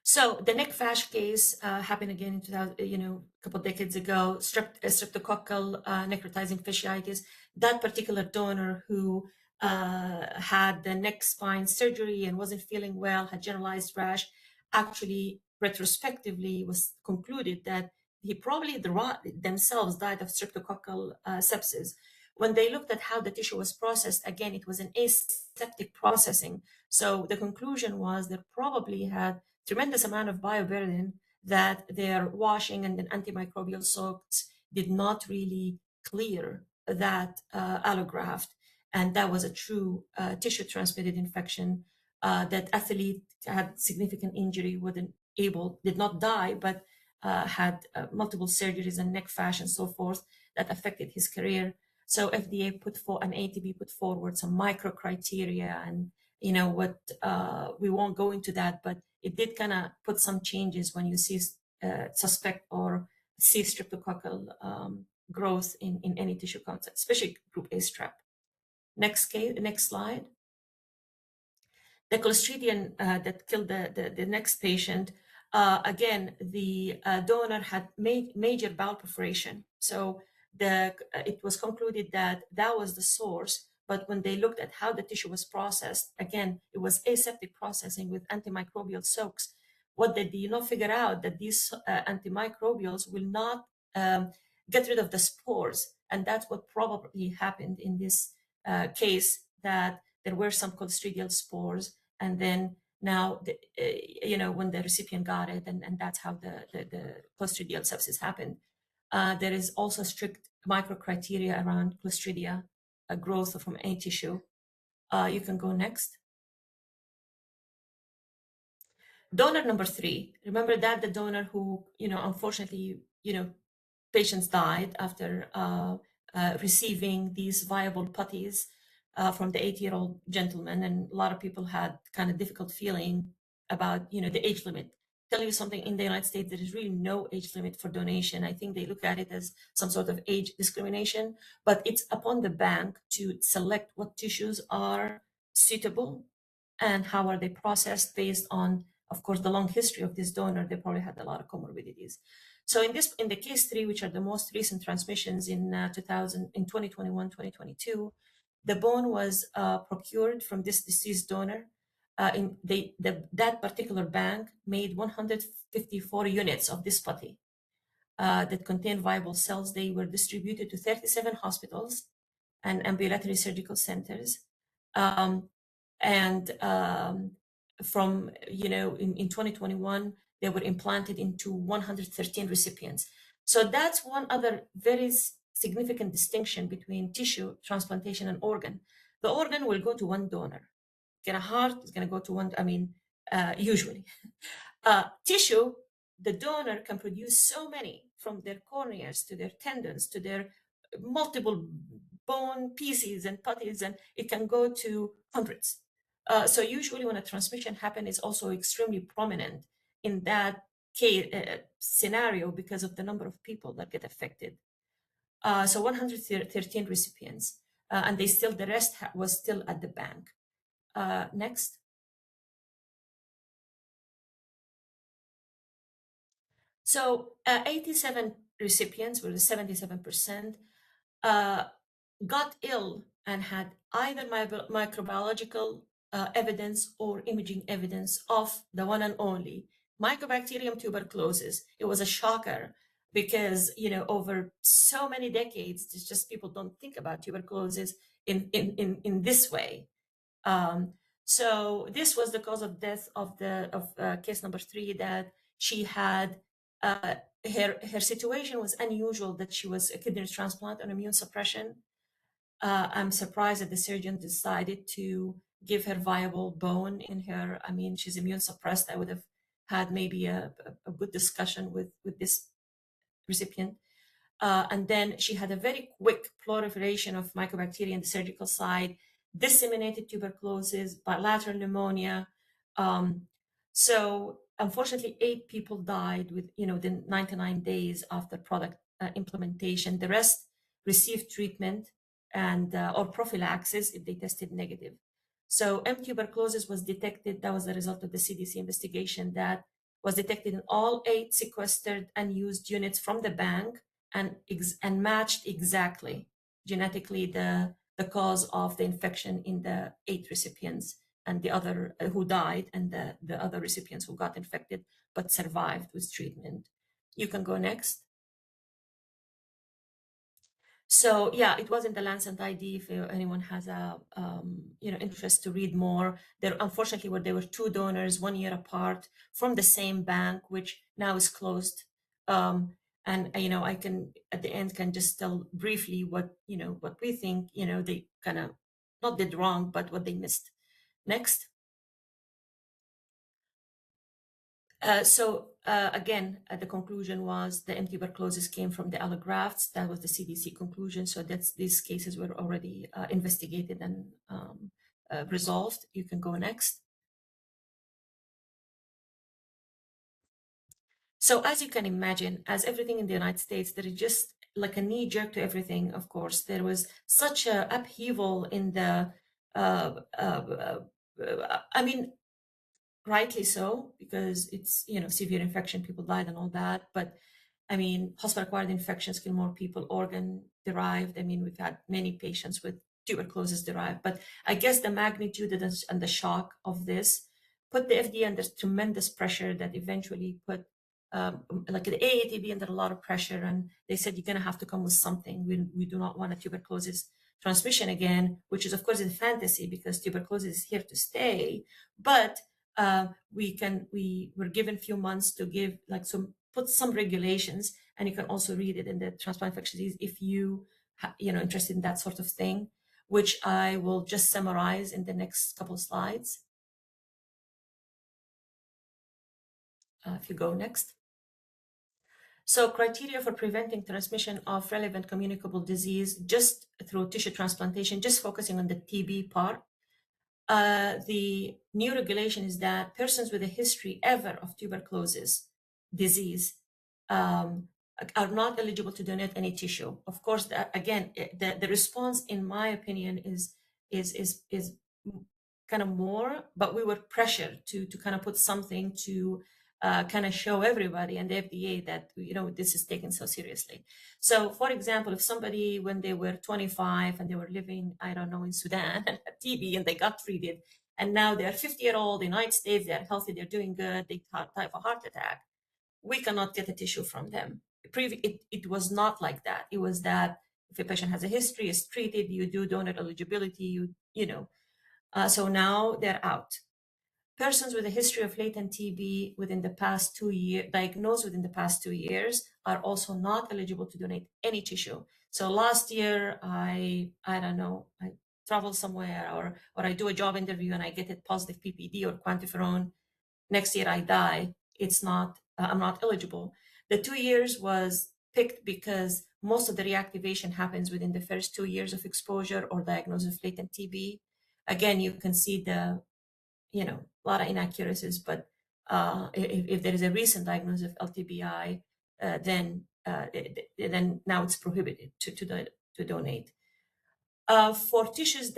So the neck fash case happened again in 2000, a couple of decades ago. Streptococcal necrotizing fasciitis. That particular donor who had the neck spine surgery and wasn't feeling well, had generalized rash, actually retrospectively was concluded that he probably themselves died of streptococcal sepsis. When they looked at how the tissue was processed, again, it was an aseptic processing. So the conclusion was they probably had tremendous amount of bioburden that their washing and then antimicrobial soaks did not really clear that allograft. And that was a true tissue transmitted infection. That athlete had significant injury, did not die, but had multiple surgeries and neck fascia and so forth that affected his career. So FDA and ATB put forward some micro criteria, and what we won't go into that, but it did kind of put some changes when you see suspect or see streptococcal growth in any tissue contact, especially group A strep. Next slide. The Clostridium that killed the next patient, again, the donor had major bowel perforation. So it was concluded that that was the source, but when they looked at how the tissue was processed, again, it was aseptic processing with antimicrobial soaks. What they did not figure out that these antimicrobials will not get rid of the spores. And that's what probably happened in this case, that there were some Clostridial spores, and then now, when the recipient got it, and that's how the Clostridial sepsis happened. There is also strict micro criteria around Clostridia growth from any tissue. You can go next. Donor number 3. Remember that the donor who, unfortunately, patients died after receiving these viable putties from the 80-year-old gentleman, and a lot of people had kind of difficult feeling about the age limit. Tell you something, in the United States there is really no age limit for donation. I think they look at it as some sort of age discrimination, but it's upon the bank to select what tissues are suitable and how are they processed based on, of course, the long history of this donor. They probably had a lot of comorbidities. So in the case 3, which are the most recent transmissions in 2021, 2022, the bone was procured from this deceased donor. That particular bank made 154 units of this putty that contained viable cells. They were distributed to 37 hospitals and ambulatory surgical centers. From, in 2021, they were implanted into 113 recipients. So that's one other very significant distinction between tissue transplantation and organ. The organ will go to one donor. Get a heart is going to go to one, usually. Tissue, the donor can produce so many, from their corneas to their tendons to their multiple bone pieces and putties, and it can go to hundreds. So usually when a transmission happens, it's also extremely prominent in that case, scenario, because of the number of people that get affected. So 113 recipients, and the rest was still at the bank. Next. So 87 recipients, were the 77%, got ill and had either microbiological evidence or imaging evidence of the one and only Mycobacterium tuberculosis. It was a shocker because, over so many decades, it's just people don't think about tuberculosis in this way. So this was the cause of death of case number 3, that she had her situation was unusual, that she was a kidney transplant and immune suppression. I'm surprised that the surgeon decided to give her viable bone in her. She's immune suppressed. I would have had maybe a good discussion with this recipient. And then she had a very quick proliferation of mycobacteria in the surgical site, disseminated tuberculosis, bilateral pneumonia. So unfortunately, 8 people died within 99 days after product implementation. The rest received treatment and or prophylaxis if they tested negative. So M tuberculosis was detected. That was the result of the CDC investigation that was detected in all 8 sequestered and used units from the bank, and matched exactly genetically the cause of the infection in the 8 recipients, and the other who died, and the other recipients who got infected but survived with treatment. You can go next. So yeah, it was in the Lancet ID. If anyone has a interest to read more, there unfortunately there were 2 donors 1 year apart from the same bank, which now is closed. And I can at the end can just tell briefly what we think. They kind of not did wrong, but what they missed. Next. Again, the conclusion was the tuberculosis came from the allografts. That was the CDC conclusion. So these cases were already investigated and resolved. You can go next. So as you can imagine, as everything in the United States, there is just like a knee jerk to everything. Of course, there was such a upheaval in the, I mean, rightly so, because it's, severe infection, people died and all that. But I mean, hospital-acquired infections kill more people, organ-derived. I mean, we've had many patients with tuberculosis-derived. But I guess the magnitude and the shock of this put the FDA under tremendous pressure that eventually put like the AATB under a lot of pressure. And they said, you're going to have to come with something. We do not want a tuberculosis transmission again, which is, of course, a fantasy because tuberculosis is here to stay. But we were given a few months to give put some regulations, and you can also read it in the Transplant Infectious Disease if you interested in that sort of thing, which I will just summarize in the next couple of slides. If you go next. So criteria for preventing transmission of relevant communicable disease just through tissue transplantation, just focusing on the TB part. The new regulation is that persons with a history ever of tuberculosis disease are not eligible to donate any tissue. Of course, again, the response, in my opinion, is kind of more, but we were pressured to kind of put something to kind of show everybody and the FDA that this is taken so seriously. So, for example, if somebody when they were 25 and they were living, I don't know, in Sudan and had TB and they got treated, and now they're 50-year-old in the United States, they're healthy, they're doing good, they die of a heart attack, we cannot get a tissue from them. It was not like that. It was that if a patient has a history, is treated, you do donor eligibility, so now they're out. Persons with a history of latent TB within the past 2 years, diagnosed within the past 2 years, are also not eligible to donate any tissue. So last year, I don't know, I travel somewhere or I do a job interview and I get a positive PPD or quantiferon. Next year I die. It's not, I'm not eligible. The 2 years was picked because most of the reactivation happens within the first 2 years of exposure or diagnosis of latent TB. Again, you can see a lot of inaccuracies, but if there is a recent diagnosis of LTBI, then now it's prohibited to donate. For tissues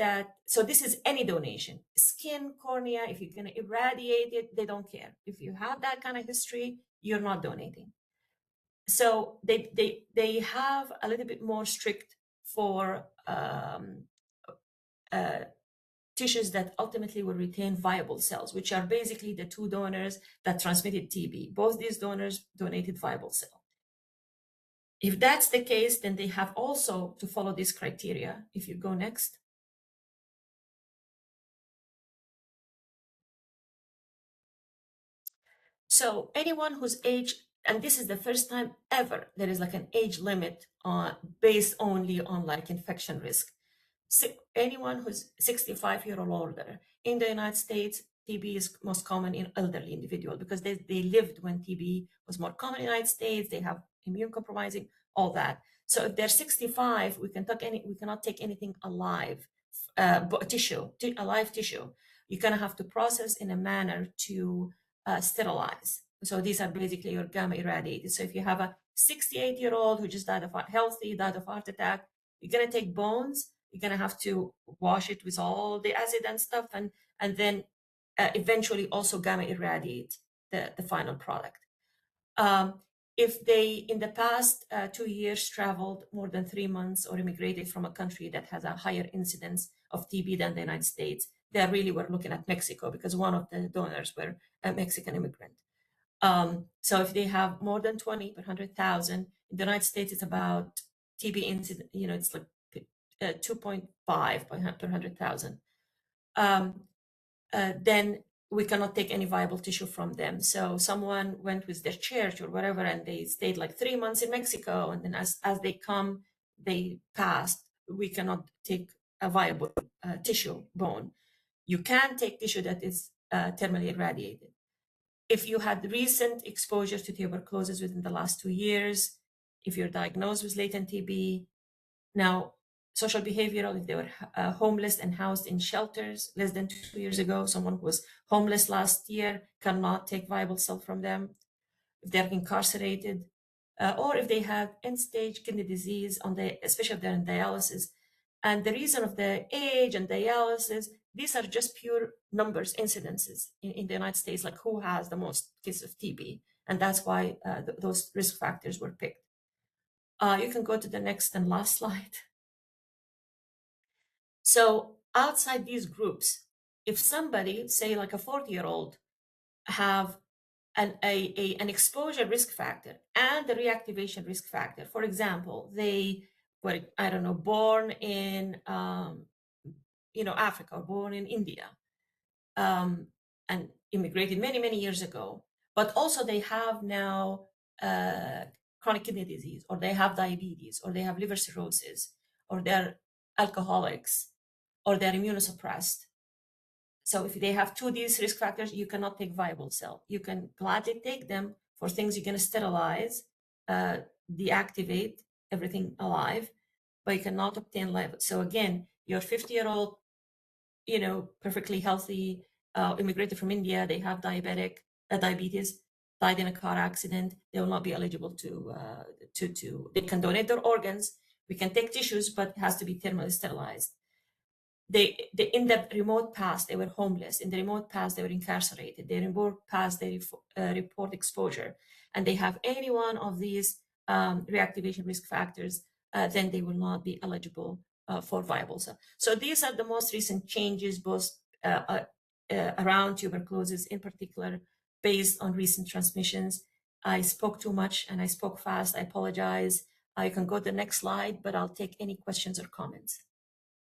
so this is any donation, skin, cornea, if you're going to irradiate it, they don't care. If you have that kind of history, you're not donating. So they have a little bit more strict for tissues that ultimately will retain viable cells, which are basically the two donors that transmitted TB. Both these donors donated viable cells. If that's the case, then they have also to follow this criteria. If you go next. So anyone whose age, and this is the first time ever there is like an age limit based only on like infection risk. Anyone who's 65 years or older in the United States, TB is most common in elderly individuals because they lived when TB was more common in the United States. They have immune compromising, all that. So if they're 65, we cannot take anything alive, alive tissue. You're gonna have to process in a manner to sterilize. So these are basically your gamma irradiated. So if you have a 68-year-old who just died of heart attack, you're gonna take bones. You're gonna have to wash it with all the acid and stuff, and then eventually also gamma irradiate the final product. If they in the past 2 years traveled more than 3 months or immigrated from a country that has a higher incidence of TB than the United States, they really were looking at Mexico because one of the donors were a Mexican immigrant. So if they have more than 20 per 100,000, in the United States, it's about TB incident, it's like 2.5 per 100,000. Then we cannot take any viable tissue from them. So someone went with their church or whatever, and they stayed like 3 months in Mexico, and then as they come, they passed. We cannot take a viable tissue, bone. You can take tissue that is thermally irradiated. If you had recent exposure to tuberculosis within the last 2 years, if you're diagnosed with latent TB, now social behavioral, if they were homeless and housed in shelters less than 2 years ago, someone who was homeless last year cannot take viable cell from them. If they're incarcerated, or if they have end-stage kidney disease, especially if they're in dialysis. And the reason of the age and dialysis, these are just pure numbers, incidences in the United States, like who has the most cases of TB. And that's why those risk factors were picked. You can go to the next and last slide. So outside these groups, if somebody, say like a 40-year-old, have an exposure risk factor and the reactivation risk factor, for example, they were, I don't know, born in, Africa, or born in India, and immigrated many, many years ago, but also they have now chronic kidney disease, or they have diabetes, or they have liver cirrhosis, or they're alcoholics, or they're immunosuppressed. So if they have 2 of these risk factors, you cannot take viable cell. You can gladly take them for things you're going to sterilize, deactivate everything alive, but you cannot obtain live. So again, your 50-year-old, perfectly healthy, immigrated from India, they have diabetes, died in a car accident, they will not be eligible to they can donate their organs, we can take tissues, but it has to be thermally sterilized. They in the remote past, they were homeless. In the remote past, they were incarcerated. They remote past, they report exposure, and they have any one of these reactivation risk factors, then they will not be eligible for viable cell. So these are the most recent changes, both around tuberculosis in particular, based on recent transmissions. I spoke too much and I spoke fast. I apologize. I can go to the next slide, but I'll take any questions or comments.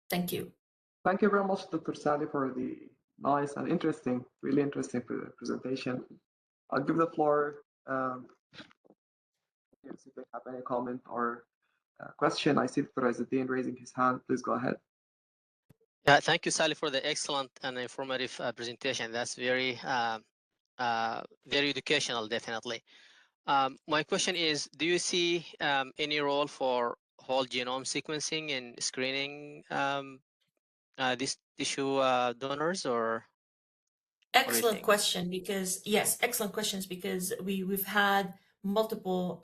Thank you. Thank you very much, Dr. Sally, for the nice and interesting, really interesting presentation. I'll give the floor if they have any comment or question. I see Dr. Izzeddin raising his hand. Please go ahead. Yeah, thank you, Sally, for the excellent and informative presentation. That's very, very educational, definitely. My question is, do you see any role for whole genome sequencing in screening these tissue donors, or? Excellent question, because yes, excellent questions, because we've had multiple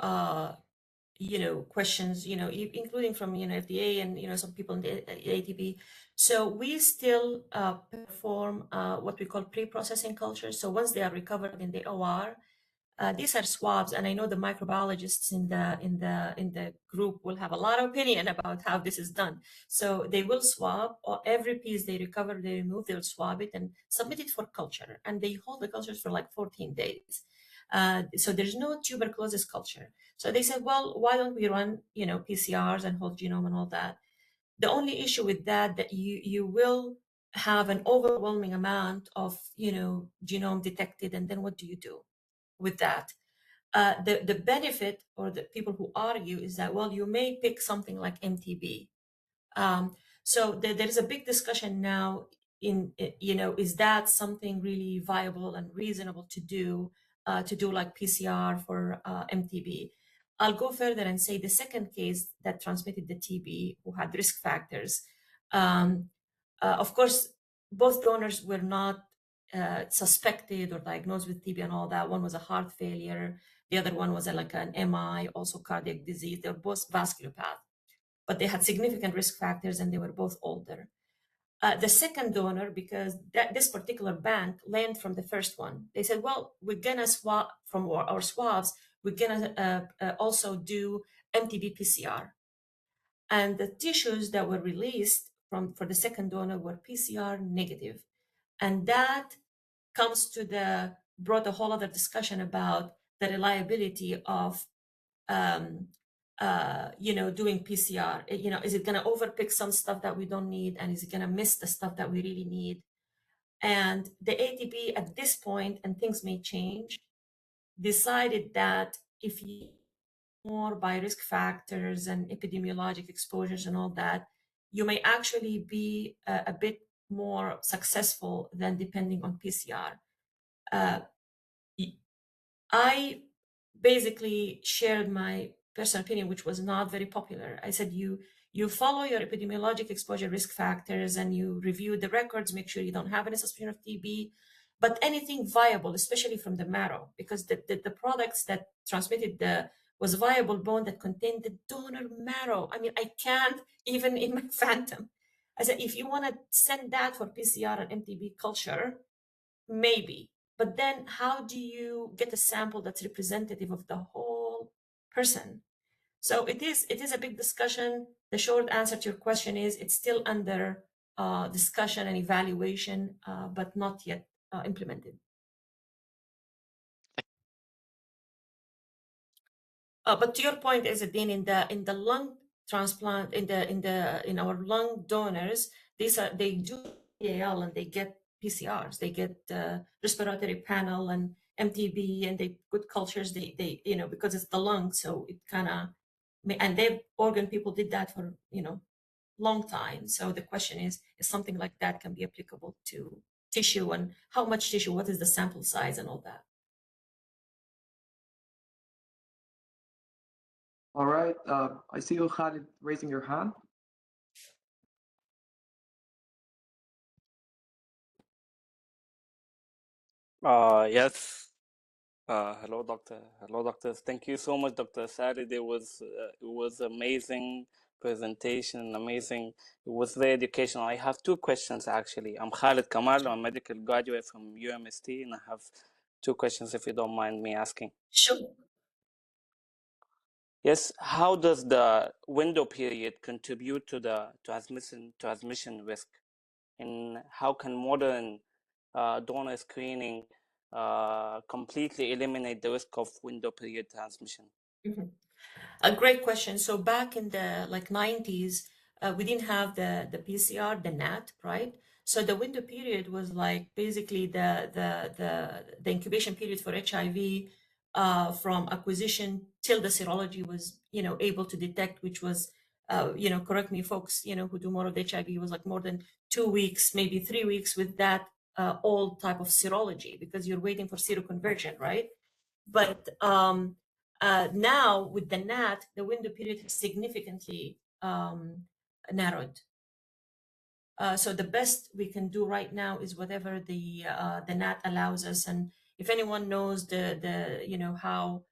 questions, including from FDA and some people in the ATP. So we still perform what we call pre-processing cultures. So once they are recovered in the OR, these are swabs, and I know the microbiologists in the group will have a lot of opinion about how this is done. So they will swab, or every piece they recover, they remove, they'll swab it and submit it for culture, and they hold the cultures for like 14 days. So there's no tuberculosis culture. So they said, well, why don't we run PCRs and whole genome and all that? The only issue with that you will have an overwhelming amount of genome detected, and then what do you do with that? The benefit, or the people who argue, is that, well, you may pick something like MTB. So there is a big discussion now in, is that something really viable and reasonable to do like PCR for MTB? I'll go further and say the second case that transmitted the TB, who had risk factors, of course, both donors were not suspected or diagnosed with TB and all that. One was a heart failure. The other one was like an MI, also cardiac disease. They were both vasculopath, but they had significant risk factors, and they were both older. The second donor, because this particular bank learned from the first one, they said, well, we're gonna swab from our swabs, we're gonna also do MTB PCR. And the tissues that were released for the second donor were PCR negative. And that brought a whole other discussion about the reliability of doing PCR. Is it going to overpick some stuff that we don't need, and is it going to miss the stuff that we really need? And the ATP at this point, and things may change, decided that if you more by risk factors and epidemiologic exposures and all that, you may actually be a bit more successful than depending on PCR. I basically shared my personal opinion, which was not very popular. I said, you follow your epidemiologic exposure risk factors and you review the records, make sure you don't have any suspicion of TB, but anything viable, especially from the marrow, because the products that transmitted was viable bone that contained the donor marrow. I mean, I can't even in my phantom. I said, if you want to send that for PCR and MTB culture, maybe. But then how do you get a sample that's representative of the whole person? So it is a big discussion. The short answer to your question is it's still under discussion and evaluation, but not yet implemented. But to your point, Izzeddin, in the lung transplant, in our lung donors, they do AL and they get PCRs, they get respiratory panel and MTB, and they good cultures. They because it's the lung, so it kind of, and they organ people did that for long time. So the question is something like that can be applicable to tissue, and how much tissue, what is the sample size, and all that. All right. I see you, Khalid, raising your hand. Yes. Hello, doctor. Hello, doctors. Thank you so much, Dr. Sarid. It was amazing presentation, amazing. It was very educational. I have two questions actually. I'm Khalid Kamal. I'm a medical graduate from UMST, and I have two questions if you don't mind me asking. Sure. Yes. How does the window period contribute to the transmission risk, and how can modern donor screening completely eliminate the risk of window period transmission? Mm-hmm. A great question. So back in the 90s, we didn't have the PCR, the NAT, right? So the window period was like basically the incubation period for HIV from acquisition till the serology was able to detect, which was correct me folks who do more of the HIV, was like more than 2 weeks, maybe 3 weeks with that old type of serology, because you're waiting for seroconversion, right? But now with the NAT, the window period has significantly narrowed. So the best we can do right now is whatever the NAT allows us. And if anyone knows how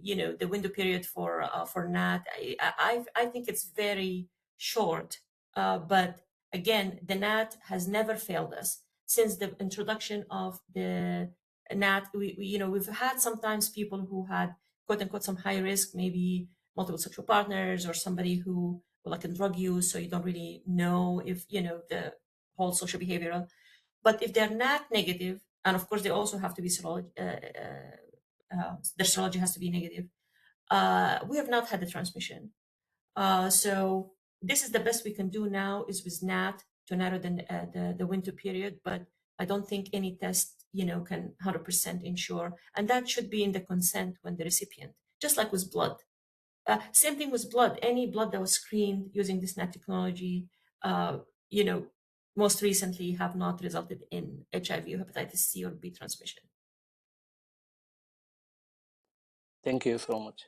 the window period for NAT, I think it's very short. But again, the NAT has never failed us since the introduction of the NAT. We've had sometimes people who had quote unquote some high risk, maybe multiple sexual partners or somebody who like in drug use, so you don't really know if the whole social behavioral. But if they're NAT negative, and of course they also have to be serology, their serology has to be negative. We have not had the transmission. So this is the best we can do now is with NAT to narrow the window period, but I don't think any test can 100% ensure, and that should be in the consent when the recipient, just like with blood. Same thing with blood. Any blood that was screened using this NAT technology, most recently have not resulted in HIV or hepatitis C or B transmission. Thank you so much.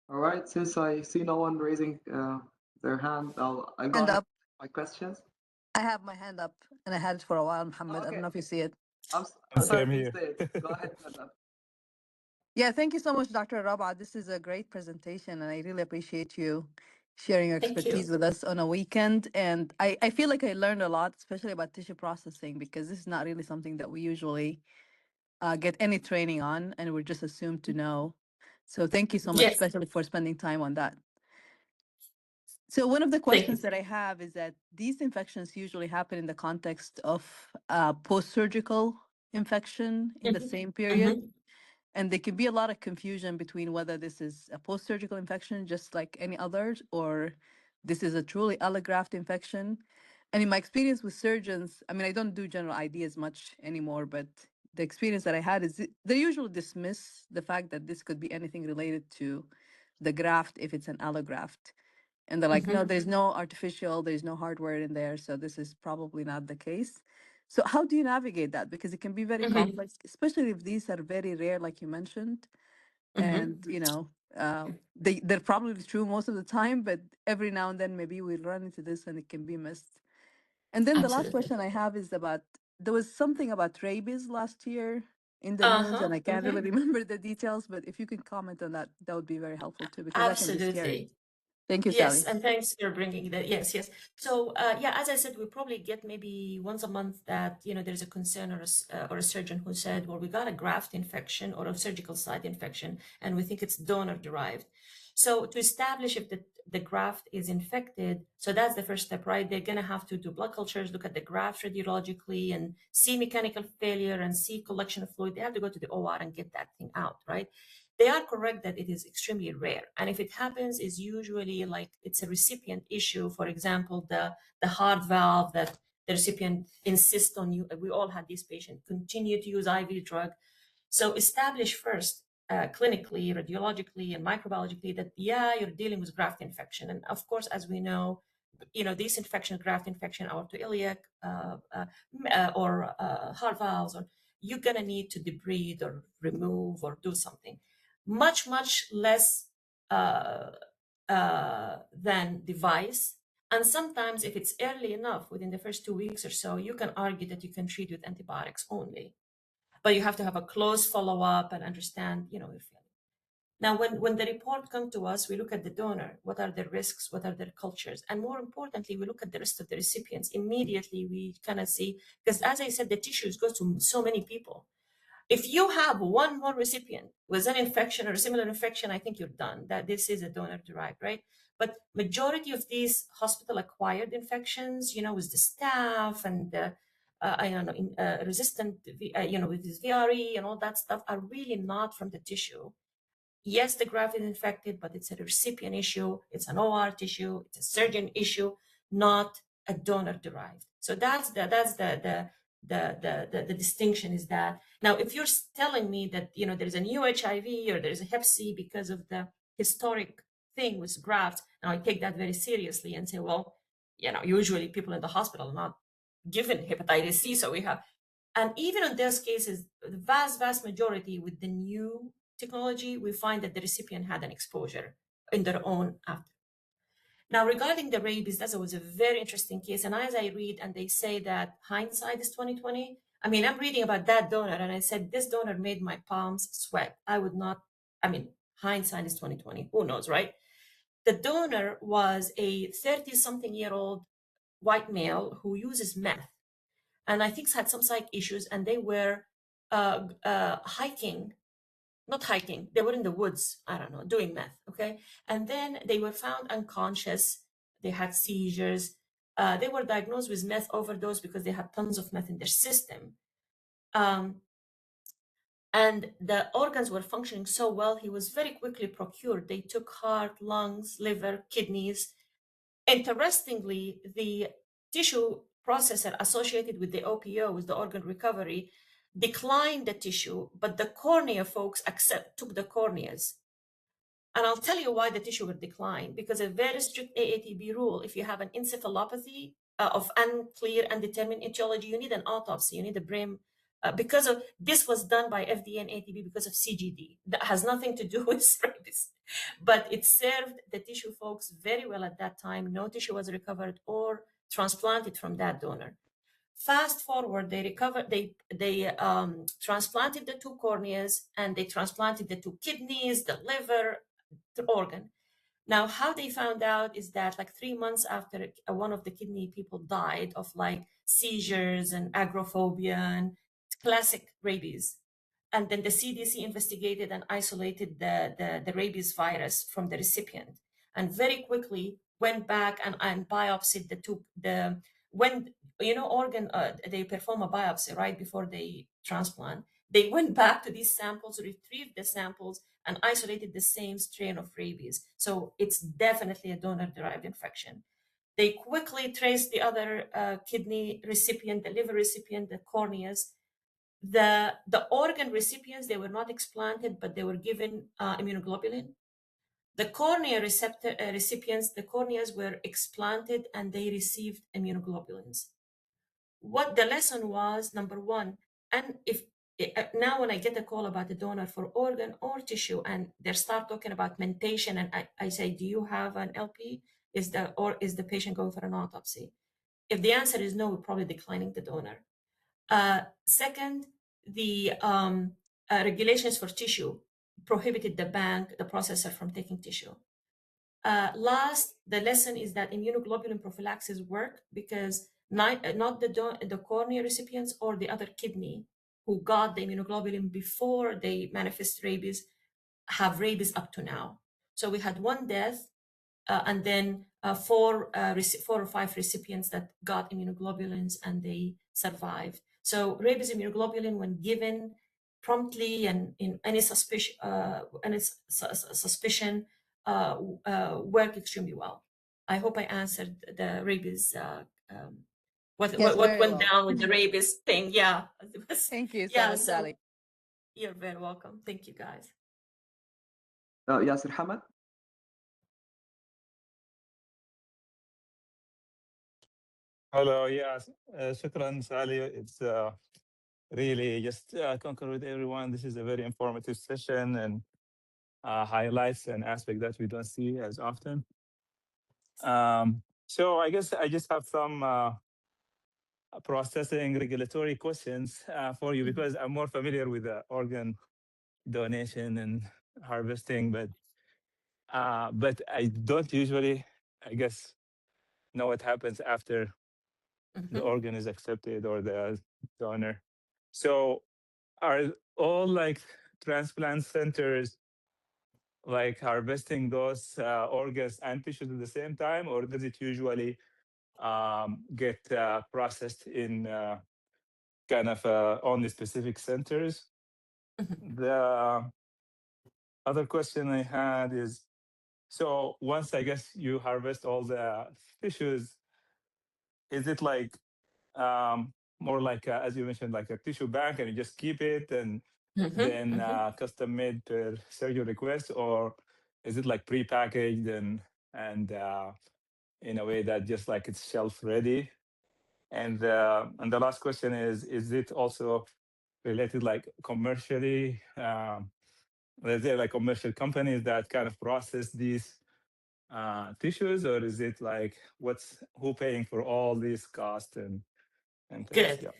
All right. Since I see no one raising their hand, I'll go ahead with my questions. I have my hand up, and I had it for a while, Mohammed. I don't know if you see it. I'm sorry to say it. Go ahead, Madam. Yeah, thank you so much, Dr. Rabah. This is a great presentation, and I really appreciate you sharing your expertise with us on a weekend. And I feel like I learned a lot, especially about tissue processing, because this is not really something that we usually get any training on, and we're just assumed to know. So thank you so much, especially for spending time on that. So one of the questions that I have is that these infections usually happen in the context of post-surgical infection in the same period. And there can be a lot of confusion between whether this is a post-surgical infection, just like any others, or this is a truly allograft infection. And in my experience with surgeons, I mean, I don't do general ID as much anymore, but the experience that I had is they usually dismiss the fact that this could be anything related to the graft if it's an allograft. And they're like, no, there's no artificial, there's no hardware in there, so this is probably not the case. So how do you navigate that? Because it can be very complex, especially if these are very rare, like you mentioned. And they're probably true most of the time, but every now and then maybe we'll run into this and it can be missed. And then the last question I have is about, there was something about rabies last year in the news, and I can't really remember the details, but if you can comment on that, that would be very helpful too, because that can be scary. Thank you, Sally. Yes, and thanks for bringing that. Yes, yes. So yeah, as I said, we probably get maybe once a month that there's a concern or a surgeon who said, well, we got a graft infection or a surgical site infection, and we think it's donor-derived. So to establish if the graft is infected, so that's the first step, right? They're going to have to do blood cultures, look at the graft radiologically, and see mechanical failure and see collection of fluid. They have to go to the OR and get that thing out, right? They are correct that it is extremely rare. And if it happens, is usually like it's a recipient issue. For example, the heart valve that the recipient insists on you. We all had these patients continue to use IV drug. So establish first clinically, radiologically, and microbiologically that, yeah, you're dealing with graft infection. And of course, as we know, these infections, graft infection, aortoiliac or heart valves, or you're going to need to debride or remove or do something. Much less than device. And sometimes if it's early enough, within the first 2 weeks or so, you can argue that you can treat with antibiotics only. But you have to have a close follow-up and understand, your feeling. Now, when the report comes to us, we look at the donor. What are their risks? What are their cultures? And more importantly, we look at the rest of the recipients. Immediately, we kind of see, because as I said, the tissues go to so many people. If you have one more recipient with an infection or a similar infection, I think you're done. That this is a donor-derived, right? But majority of these hospital-acquired infections, with the staph and I don't know, resistant, with this VRE and all that stuff, are really not from the tissue. Yes, the graft is infected, but it's a recipient issue. It's an OR tissue. It's a surgeon issue, not a donor-derived. So that's the distinction is that. Now, if you're telling me that there's a new HIV or there's a Hep C because of the historic thing with grafts, and I take that very seriously and say, well, usually people in the hospital are not given hepatitis C, so we have, and even in those cases, the vast majority with the new technology, we find that the recipient had an exposure in their own after. Now, regarding the rabies, that was a very interesting case. And as I read, and they say that hindsight is 2020. I mean, I'm reading about that donor, and I said, this donor made my palms sweat. Hindsight is 2020. Who knows, right? The donor was a 30-something-year-old white male who uses meth. And I think had some psych issues, and they were they were in the woods, I don't know, doing meth, okay? And then they were found unconscious. They had seizures. They were diagnosed with meth overdose because they had tons of meth in their system. And the organs were functioning so well, he was very quickly procured. They took heart, lungs, liver, kidneys. Interestingly, the tissue processor associated with the OPO, with the organ recovery, declined the tissue, but the cornea folks took the corneas. And I'll tell you why the tissue would decline, because a very strict AATB rule, if you have an encephalopathy of unclear, undetermined etiology, you need an autopsy, you need a brain, because of this was done by FDA and ATB because of CGD. That has nothing to do with rabies, but it served the tissue folks very well at that time. No tissue was recovered or transplanted from that donor. Fast forward, they transplanted the 2 corneas, and they transplanted the 2 kidneys, the liver, the organ. Now, how they found out is that like 3 months after one of the kidney people died of like seizures and agoraphobia and classic rabies. And then the CDC investigated and isolated the rabies virus from the recipient, and very quickly went back and biopsied they perform a biopsy right before they transplant. They went back to these samples, retrieved the samples, and isolated the same strain of rabies. So it's definitely a donor-derived infection. They quickly traced the other kidney recipient, the liver recipient, the corneas. The organ recipients, they were not explanted, but they were given immunoglobulin. The cornea recipients, the corneas were explanted and they received immunoglobulins. What the lesson was, number one, and if now when I get a call about a donor for organ or tissue and they start talking about mentation, and I say, do you have an LP? Is the patient going for an autopsy? If the answer is no, we're probably declining the donor. Second, the regulations for tissue prohibited the bank, the processor, from taking tissue. Last, the lesson is that immunoglobulin prophylaxis work because not the cornea recipients or the other kidney who got the immunoglobulin before they manifest rabies have rabies up to now. So we had one death and then 4 or 5 recipients that got immunoglobulins and they survived. So rabies immunoglobulin, when given promptly and in any suspicion, work extremely well. I hope I answered the rabies. What went down with the rabies thing? Yeah. Thank you so much, Sally. You're very welcome. Thank you, guys. Yasir Hamad. Hello, yes, shukran, Sally. It's really just concur with everyone. This is a very informative session and highlights an aspect that we don't see as often. So I guess I just have some processing regulatory questions for you because I'm more familiar with the organ donation and harvesting, but I don't usually, I guess, know what happens after the organ is accepted or the donor. So are all like transplant centers like harvesting those organs and tissues at the same time, or does it usually get processed in kind of only specific centers? The other question I had is, so once I guess you harvest all the tissues, is it like more like, as you mentioned, like a tissue bank and you just keep it and then custom made per surgeon request, or is it like pre-packaged and in a way that just like it's shelf ready? And the last question is it also related like commercially? Is there like commercial companies that kind of process these tissues, or is it like who paying for all these costs and things? Good. Yeah.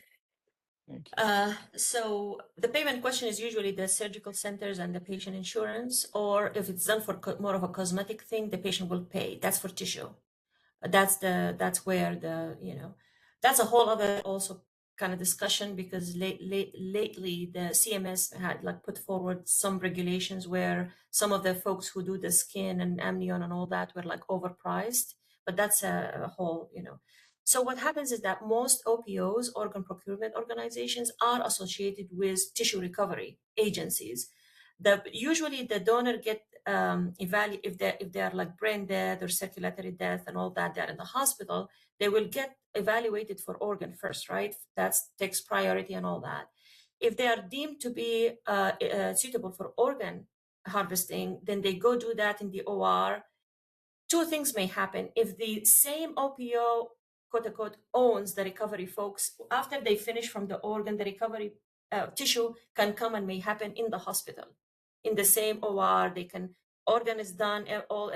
Thank you. So the payment question is usually the surgical centers and the patient insurance, or if it's done for more of a cosmetic thing, the patient will pay. That's for tissue. That's where that's a whole other also kind of discussion, because lately the CMS had like put forward some regulations where some of the folks who do the skin and amnion and all that were like overpriced, but that's a whole, So what happens is that most OPOs, organ procurement organizations, are associated with tissue recovery agencies. Usually the donor get if they are like brain death or circulatory death and all that, they're in the hospital, they will get evaluated for organ first, right? That takes priority and all that. If they are deemed to be suitable for organ harvesting, then they go do that in the OR. Two things may happen. If the same OPO, quote unquote, owns the recovery folks, after they finish from the organ, the recovery tissue can come and may happen in the hospital. In the same OR, organ is done,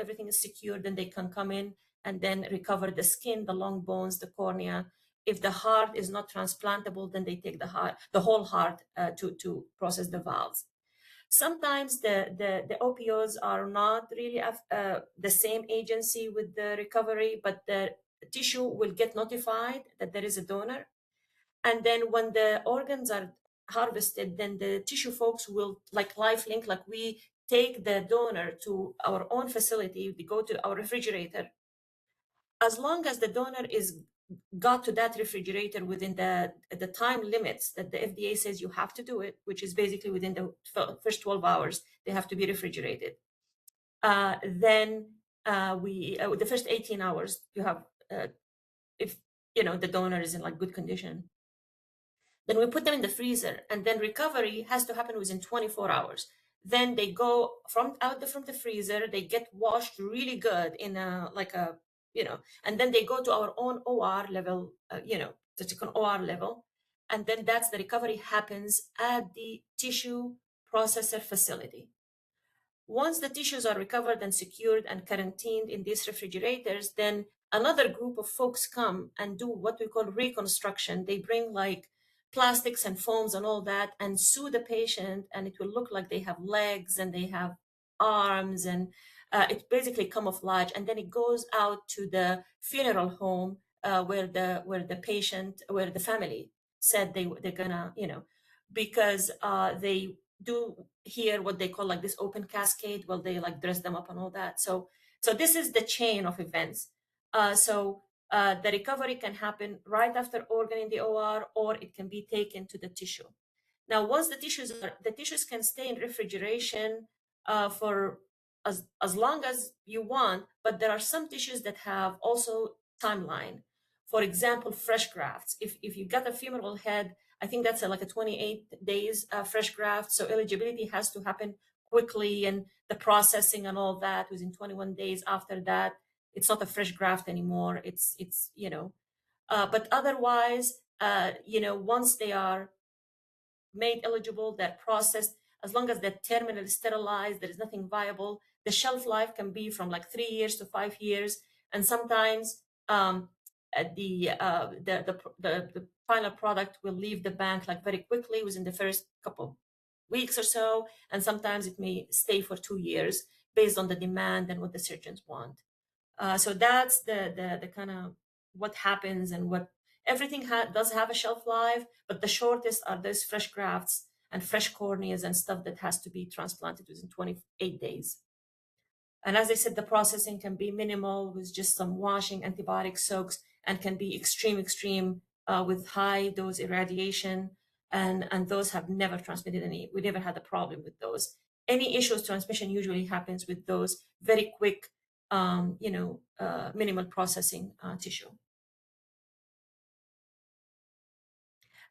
everything is secure, then they can come in and then recover the skin, the long bones, the cornea. If the heart is not transplantable, then they take the whole heart to process the valves. Sometimes the OPOs are not really the same agency with the recovery, but the tissue will get notified that there is a donor. And then when the organs are harvested, then the tissue folks will, like LifeLink, like we take the donor to our own facility, we go to our refrigerator. As long as the donor got to that refrigerator within the time limits that the FDA says you have to do it, which is basically within the first 12 hours, they have to be refrigerated. Then the first 18 hours, you have, if the donor is in like good condition, then we put them in the freezer, and then recovery has to happen within 24 hours. Then they go from the freezer, they get washed really good in a, like a, and then they go to our own OR level, the chicken OR level. And then that's the recovery happens at the tissue processor facility. Once the tissues are recovered and secured and quarantined in these refrigerators, then another group of folks come and do what we call reconstruction. They bring like plastics and foams and all that and sew the patient, and it will look like they have legs and they have arms, and it's basically camouflage. And then it goes out to the funeral home where the family said they're gonna, because they do here what they call like this open cascade. Well, they like dress them up and all that. So this is the chain of events. The recovery can happen right after organ in the OR, or it can be taken to the tissue. Now, once the tissues can stay in refrigeration for as long as you want, but there are some tissues that have also timeline. For example, fresh grafts. If you got a femoral head, I think that's like a 28 days fresh graft. So eligibility has to happen quickly, and the processing and all that within 21 days after that. It's not a fresh graft anymore. It's but otherwise, once they are made eligible, they're processed, as long as they're terminally sterilized, there is nothing viable. The shelf life can be from like 3 years to 5 years, and sometimes the final product will leave the bank like very quickly within the first couple weeks or so, and sometimes it may stay for 2 years based on the demand and what the surgeons want. So that's the kind of what happens, and what everything does have a shelf life, but the shortest are those fresh grafts and fresh corneas and stuff that has to be transplanted within 28 days. And as I said, the processing can be minimal with just some washing, antibiotic soaks, and can be extreme with high dose irradiation. And those have never transmitted any. We never had a problem with those. Any issues transmission usually happens with those very quick, minimal processing tissue.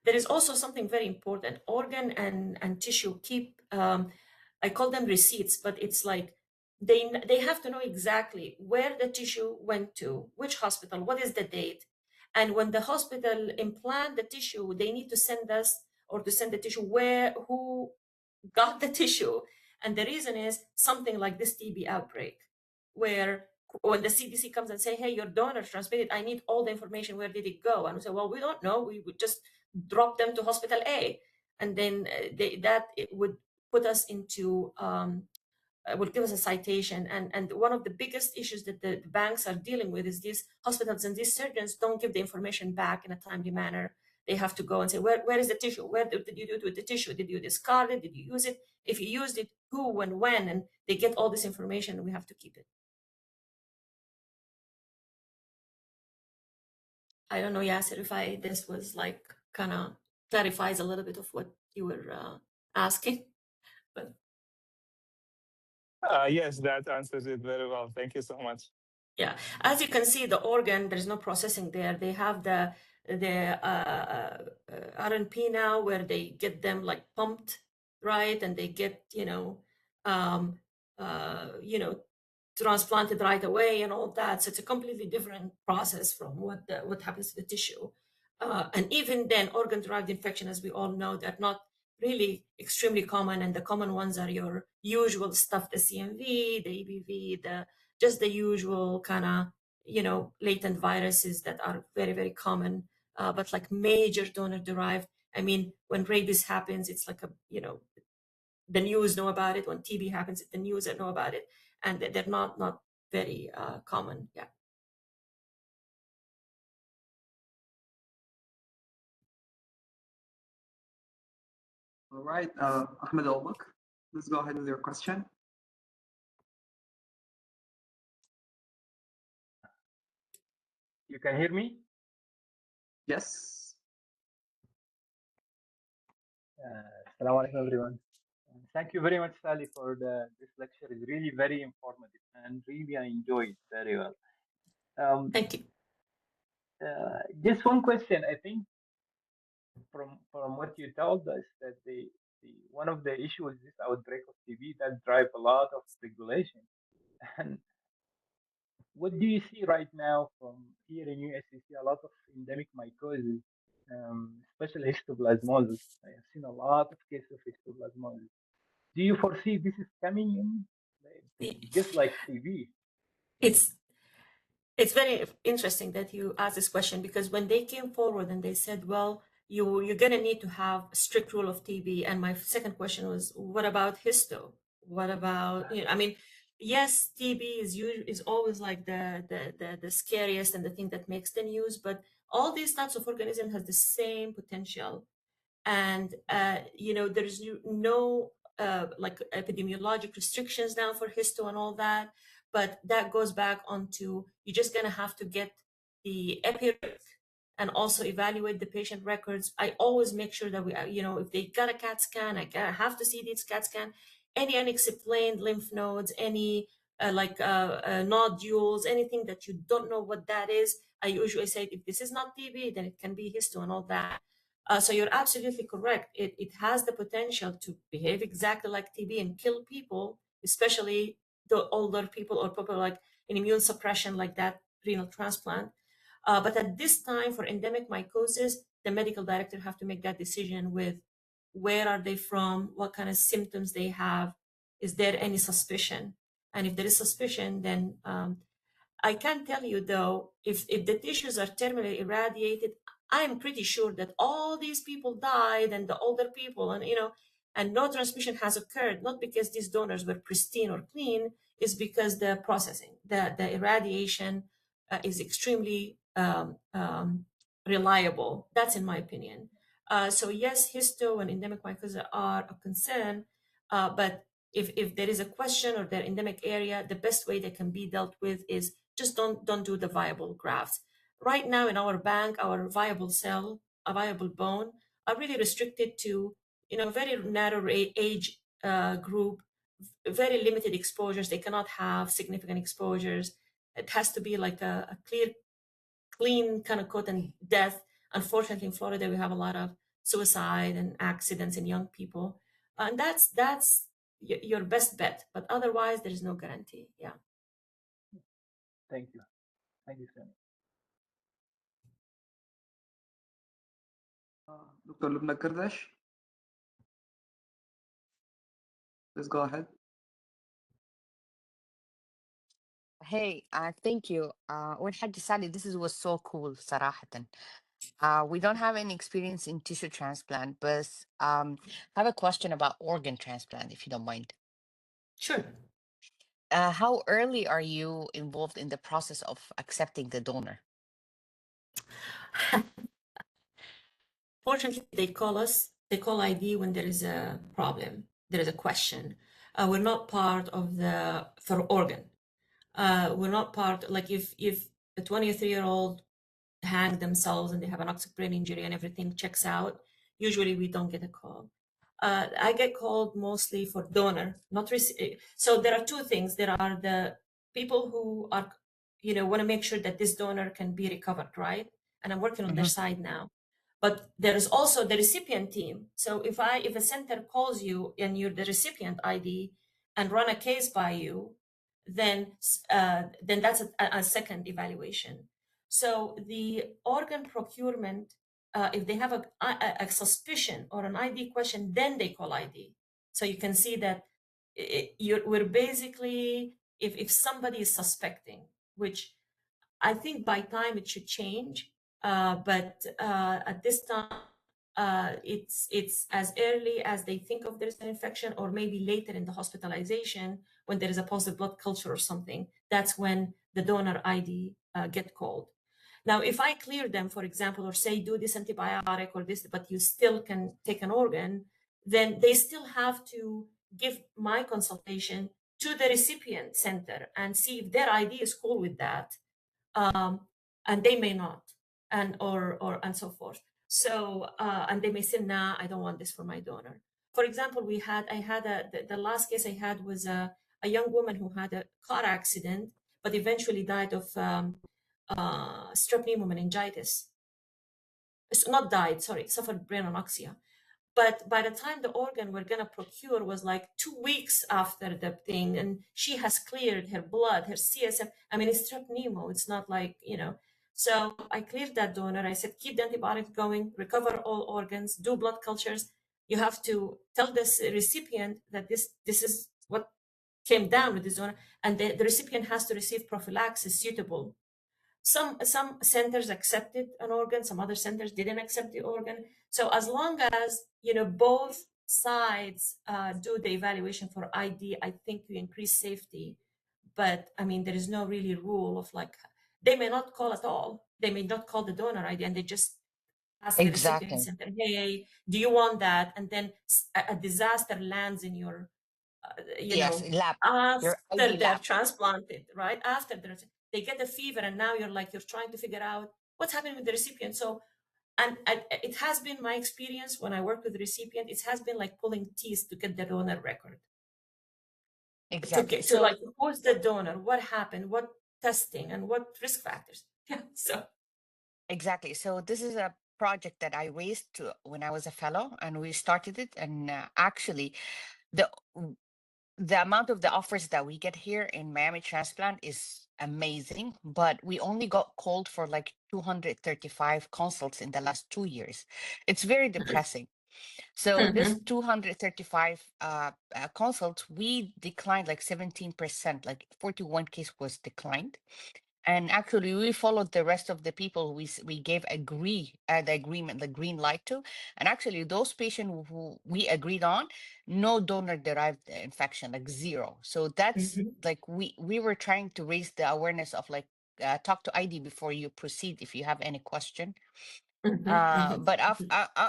There is also something very important. Organ and tissue keep, I call them receipts, but it's like they have to know exactly where the tissue went to, which hospital, what is the date. And when the hospital implant the tissue, they need to send us, or to send the tissue who got the tissue. And the reason is something like this TB outbreak, where when the CDC comes and say, hey, your donor transmitted, I need all the information, where did it go? And we say, well, we don't know, we would just drop them to hospital A. And then it would put us into, would give us a citation. And one of the biggest issues that the banks are dealing with is these hospitals and these surgeons don't give the information back in a timely manner. They have to go and say, where is the tissue? Where did you do with the tissue? Did you discard it? Did you use it? If you used it, who and when? And they get all this information, and we have to keep it. I don't know, Yasser, if this was like kind of clarifies a little bit of what you were asking. But yes, that answers it very well. Thank you so much. Yeah, as you can see, the organ, there's no processing there. They have the RNP now, where they get them like pumped, right? And they get, transplanted right away and all that. So it's a completely different process from what happens to the tissue. And even then, organ-derived infection, as we all know, they're not really extremely common. And the common ones are your usual stuff, the CMV, the EBV, just the usual kind of, latent viruses that are very, very common. But like major donor-derived, I mean, when rabies happens, it's like the news know about it. When TB happens, the news know about it. And they're not very common. Yeah. All right, Ahmed Al-Bakr, let's go ahead with your question. You can hear me? Yes. Assalamu alaikum, everyone. Thank you very much, Sally, for this lecture. It's really very informative, and really I enjoyed it very well. Thank you. Just one question. I think from what you told us, that one of the issues is this outbreak of TB that drive a lot of regulation. And what do you see right now from here in US? You see a lot of endemic mycosis, especially histoplasmosis. I have seen a lot of cases of histoplasmosis. Do you foresee this is coming in, just like TB? It's it's very interesting that you asked this question, because when they came forward and they said, well, you're going to need to have a strict rule of TB, and my second question was, what about histo? What about, I mean, yes, TB is always like the scariest and the thing that makes the news, but all these types of organisms has the same potential. And there's no like epidemiologic restrictions now for histo and all that, but that goes back onto, you're just going to have to get the epi and also evaluate the patient records. I always make sure that we, if they got a CAT scan, have to see this CAT scan. Any unexplained lymph nodes, any nodules, anything that you don't know what that is, I usually say, if this is not TB, then it can be histo and all that. So you're absolutely correct. It has the potential to behave exactly like TB and kill people, especially the older people or people like in immune suppression, like that renal transplant. But at this time, for endemic mycosis, the medical director have to make that decision with where are they from, what kind of symptoms they have, is there any suspicion? And if there is suspicion, then I can tell you though, if the tissues are terminally irradiated, I'm pretty sure that all these people died, and the older people, and no transmission has occurred, not because these donors were pristine or clean, is because the processing, the irradiation is extremely reliable. That's in my opinion. So yes, histo and endemic mycosis are a concern, but if there is a question or their endemic area, the best way they can be dealt with is just don't do the viable grafts. Right now in our bank, our viable cell, a viable bone, are really restricted to very narrow age group, very limited exposures. They cannot have significant exposures. It has to be like a clear, clean kind of cut and death. Unfortunately, in Florida, we have a lot of suicide and accidents in young people, and that's your best bet. But otherwise, there is no guarantee. Yeah. Thank you. Thank you, Sammy. Dr. Lubna Kardash, please go ahead. Hey, thank you. والحاج Sally, was so cool صراحة. We don't have any experience in tissue transplant, but I have a question about organ transplant, if you don't mind. Sure. How early are you involved in the process of accepting the donor? Fortunately, they call ID when there is a problem, there is a question. We're not part of for organ. We're not part, like if a 23-year-old hang themselves and they have an occipital brain injury and everything checks out, usually we don't get a call. I get called mostly for donor, not so there are two things. There are the people who are, want to make sure that this donor can be recovered, right? And I'm working on their side now. But there is also the recipient team. So if a center calls you and you're the recipient ID and run a case by you, then that's a second evaluation. So the organ procurement, if they have a suspicion or an ID question, then they call ID. So you can see that we're basically, if somebody is suspecting, which I think by time it should change, but at this time, it's as early as they think of there's an infection, or maybe later in the hospitalization when there is a positive blood culture or something. That's when the donor ID get called. Now, if I clear them, for example, or say do this antibiotic or this, but you still can take an organ, then they still have to give my consultation to the recipient center and see if their ID is cool with that. And they may not, and so forth. So and they may say, nah, I don't want this for my donor. For example, the last case I had was a young woman who had a car accident, but eventually died of strep pneumomeningitis. Not died, sorry, suffered brain anoxia. But by the time the organ we're going to procure was like 2 weeks after the thing, and she has cleared her blood, her CSF. I mean, it's strep pneumo. It's not like, So I cleared that donor. I said, keep the antibiotics going, recover all organs, do blood cultures. You have to tell this recipient that this is what came down with this donor, and the recipient has to receive prophylaxis suitable. Some centers accepted an organ, some other centers didn't accept the organ. So as long as both sides do the evaluation for ID, I think you increase safety. But I mean, there is no really rule of like, they may not call at all. They may not call the donor ID, and they just ask the recipient Exactly. center, hey, do you want that? And then a disaster lands in your Yes, lab. Your after ID they're lab. transplanted, right? After they get a fever, and now you're trying to figure out what's happening with the recipient. So, and it has been my experience when I work with the recipient, it has been like pulling teeth to get the donor record. Exactly. To like, who's the donor? What happened? What testing and what risk factors? So. Exactly. So this is a project that I raised when I was a fellow, and we started it. And actually, the amount of the offers that we get here in Miami Transplant is amazing, but we only got called for like 235 consults in the last 2 years. It's very depressing. So this 235 consults, we declined like 17%, like 41 case was declined. And actually, we followed the rest of the people we gave the agreement, the green light to. And actually, those patients who we agreed on, no donor-derived infection, like zero. So that's like we were trying to raise the awareness of like talk to ID before you proceed if you have any question. But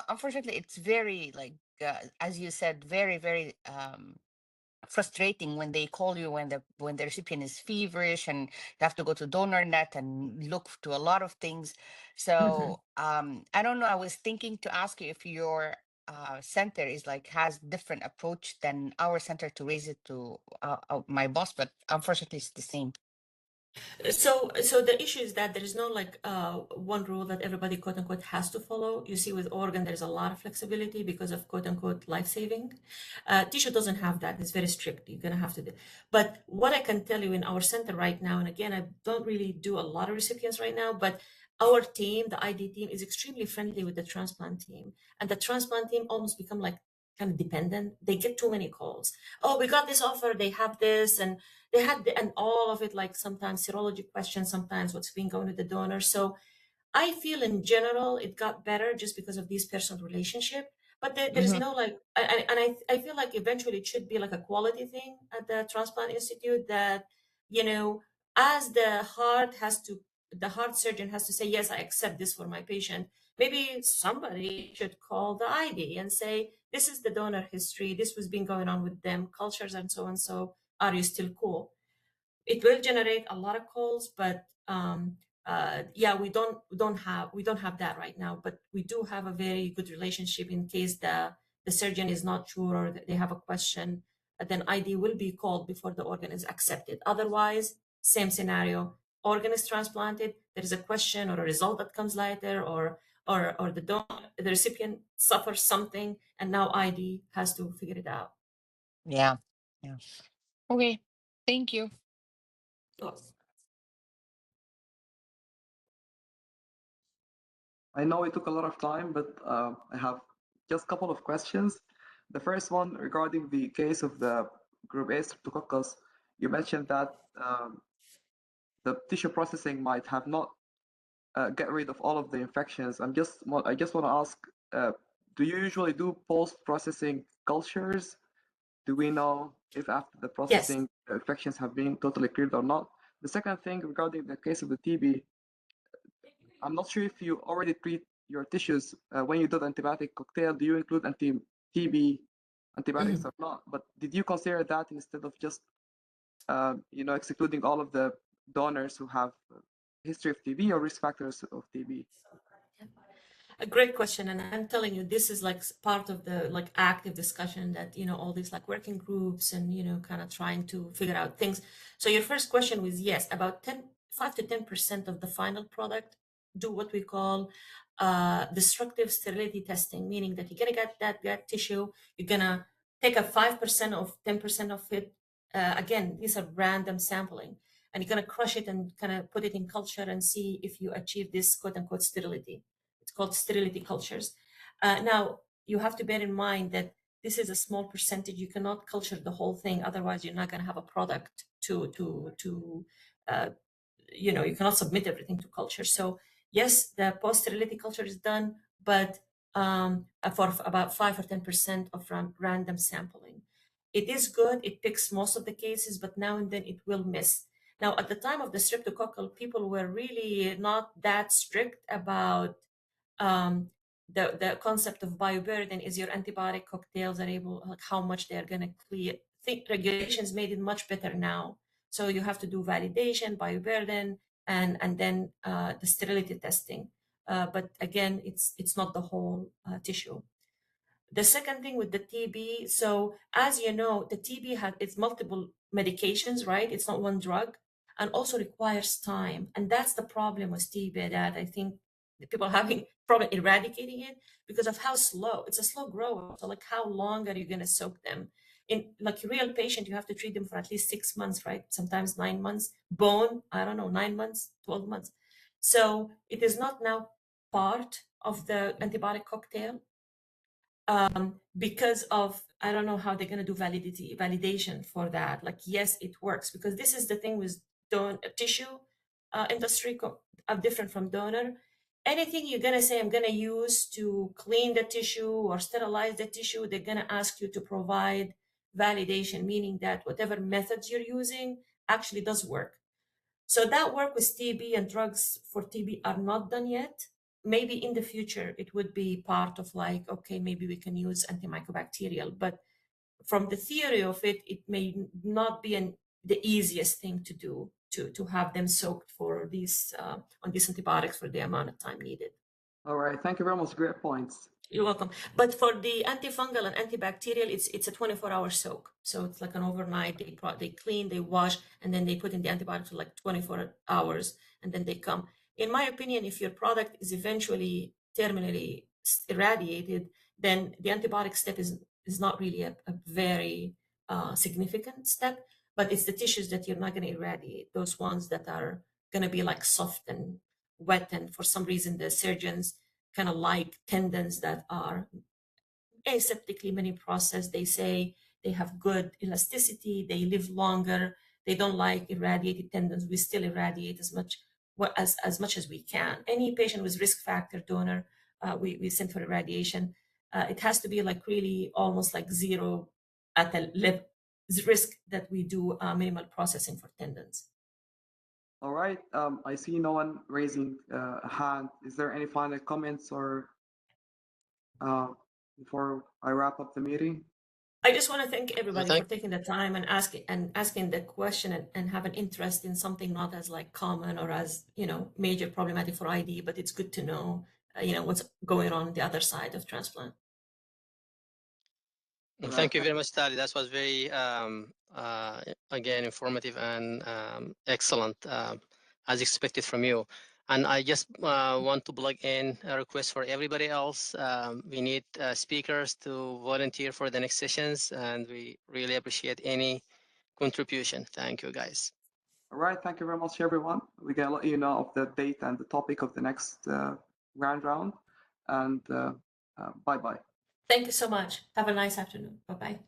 unfortunately, it's very like as you said, very very frustrating when they call you when the recipient is feverish, and you have to go to DonorNet and look to a lot of things. So I don't know, I was thinking to ask you if your center is like has different approach than our center to raise it to my boss, but unfortunately it's the same. So the issue is that there is no like one rule that everybody quote unquote has to follow. You see, with organ, there's a lot of flexibility because of quote unquote life saving. Tissue doesn't have that; it's very strict. You're gonna have to do. But what I can tell you in our center right now, and again, I don't really do a lot of recipients right now, but our team, the ID team, is extremely friendly with the transplant team, and the transplant team almost become like kind of dependent. They get too many calls. Oh, we got this offer. They have this, and they had and all of it, like sometimes serology questions, sometimes what's been going to the donor. So I feel in general it got better just because of this personal relationship. But there's no like, I feel like eventually it should be like a quality thing at the Transplant Institute that, as the heart surgeon has to say, yes, I accept this for my patient. Maybe somebody should call the ID and say, this is the donor history. This was been going on with them, cultures and so on. So are you still cool? It will generate a lot of calls, but yeah, we don't have that right now. But we do have a very good relationship in case the surgeon is not sure or they have a question. Then ID will be called before the organ is accepted. Otherwise, same scenario. Organ is transplanted. There is a question or a result that comes later, or the recipient suffers something, and now ID has to figure it out. Yeah. Okay, thank you. I know it took a lot of time, but I have just a couple of questions. The first one regarding the case of the group A streptococcus. You mentioned that the tissue processing might have not get rid of all of the infections. I just want to ask, do you usually do post-processing cultures? Do we know if after the processing infections have been totally cleared or not? The second thing regarding the case of the TB, I'm not sure if you already treat your tissues when you do the antibiotic cocktail. Do you include anti-TB antibiotics or not? But did you consider that instead of just excluding all of the donors who have history of TB or risk factors of TB? A great question, and I'm telling you, this is like part of the like active discussion that all these like working groups and kind of trying to figure out things. So your first question was yes, about 5 to 10% of the final product do what we call destructive sterility testing, meaning that you're going to get that gut tissue, you're going to take a 5% of 10% of it. Again, these are random sampling, and you're going to crush it and kind of put it in culture and see if you achieve this quote unquote sterility. It's called sterility cultures. Now, you have to bear in mind that this is a small percentage. You cannot culture the whole thing. Otherwise, you're not going to have a product you cannot submit everything to culture. So yes, the post-sterility culture is done, but for about 5 or 10% of random sampling. It is good. It picks most of the cases, but now and then it will miss. Now, at the time of the streptococcal, people were really not that strict about the concept of bioburden. Is your antibiotic cocktails are able, like how much they're going to clear. I think regulations made it much better now. So you have to do validation, bioburden, and then the sterility testing. But again, it's not the whole tissue. The second thing with the TB, so as you know, the TB it's multiple medications, right? It's not one drug, and also requires time. And that's the problem with TB, that I think the people are having problem eradicating it because of how slow. It's a slow grower. So like how long are you going to soak them? In like a real patient, you have to treat them for at least 6 months, right? Sometimes 9 months. Bone, I don't know, 9 months, 12 months. So it is not now part of the antibiotic cocktail. Because of, I don't know how they're going to do validation for that. Like, yes, it works, because this is the thing with tissue industry are different from donor. Anything you're going to say, I'm going to use to clean the tissue or sterilize the tissue, they're going to ask you to provide validation, meaning that whatever methods you're using actually does work. So that work with TB and drugs for TB are not done yet. Maybe in the future, it would be part of like, okay, maybe we can use antimicrobacterial, but from the theory of it, it may not be the easiest thing to do to have them soaked for these on these antibiotics for the amount of time needed. All right, thank you very much. Great points. You're welcome. But for the antifungal and antibacterial, it's a 24-hour soak. So it's like an overnight. They clean, they wash, and then they put in the antibiotics for like 24 hours, and then they come. In my opinion, if your product is eventually terminally irradiated, then the antibiotic step is not really a very significant step. But it's the tissues that you're not going to irradiate. Those ones that are going to be like soft and wet, and for some reason the surgeons kind of like tendons that are aseptically many processed. They say they have good elasticity, they live longer, they don't like irradiated tendons. We still irradiate as much as we can. Any patient with risk factor donor, we send for irradiation. It has to be like really almost like zero at the risk that we do minimal processing for tendons. All right. I see no one raising a hand. Is there any final comments or before I wrap up the meeting? I just want to thank everybody for taking the time and asking the question and have an interest in something not as like common or as, major problematic for ID, but it's good to know, what's going on the other side of transplant. Thank you very much, Tali. That was very, again, informative and excellent, as expected from you. And I just want to plug in a request for everybody else. We need speakers to volunteer for the next sessions, and we really appreciate any contribution. Thank you, guys. All right. Thank you very much, everyone. We're going to let you know of the date and the topic of the next round. And bye-bye. Thank you so much. Have a nice afternoon. Bye-bye.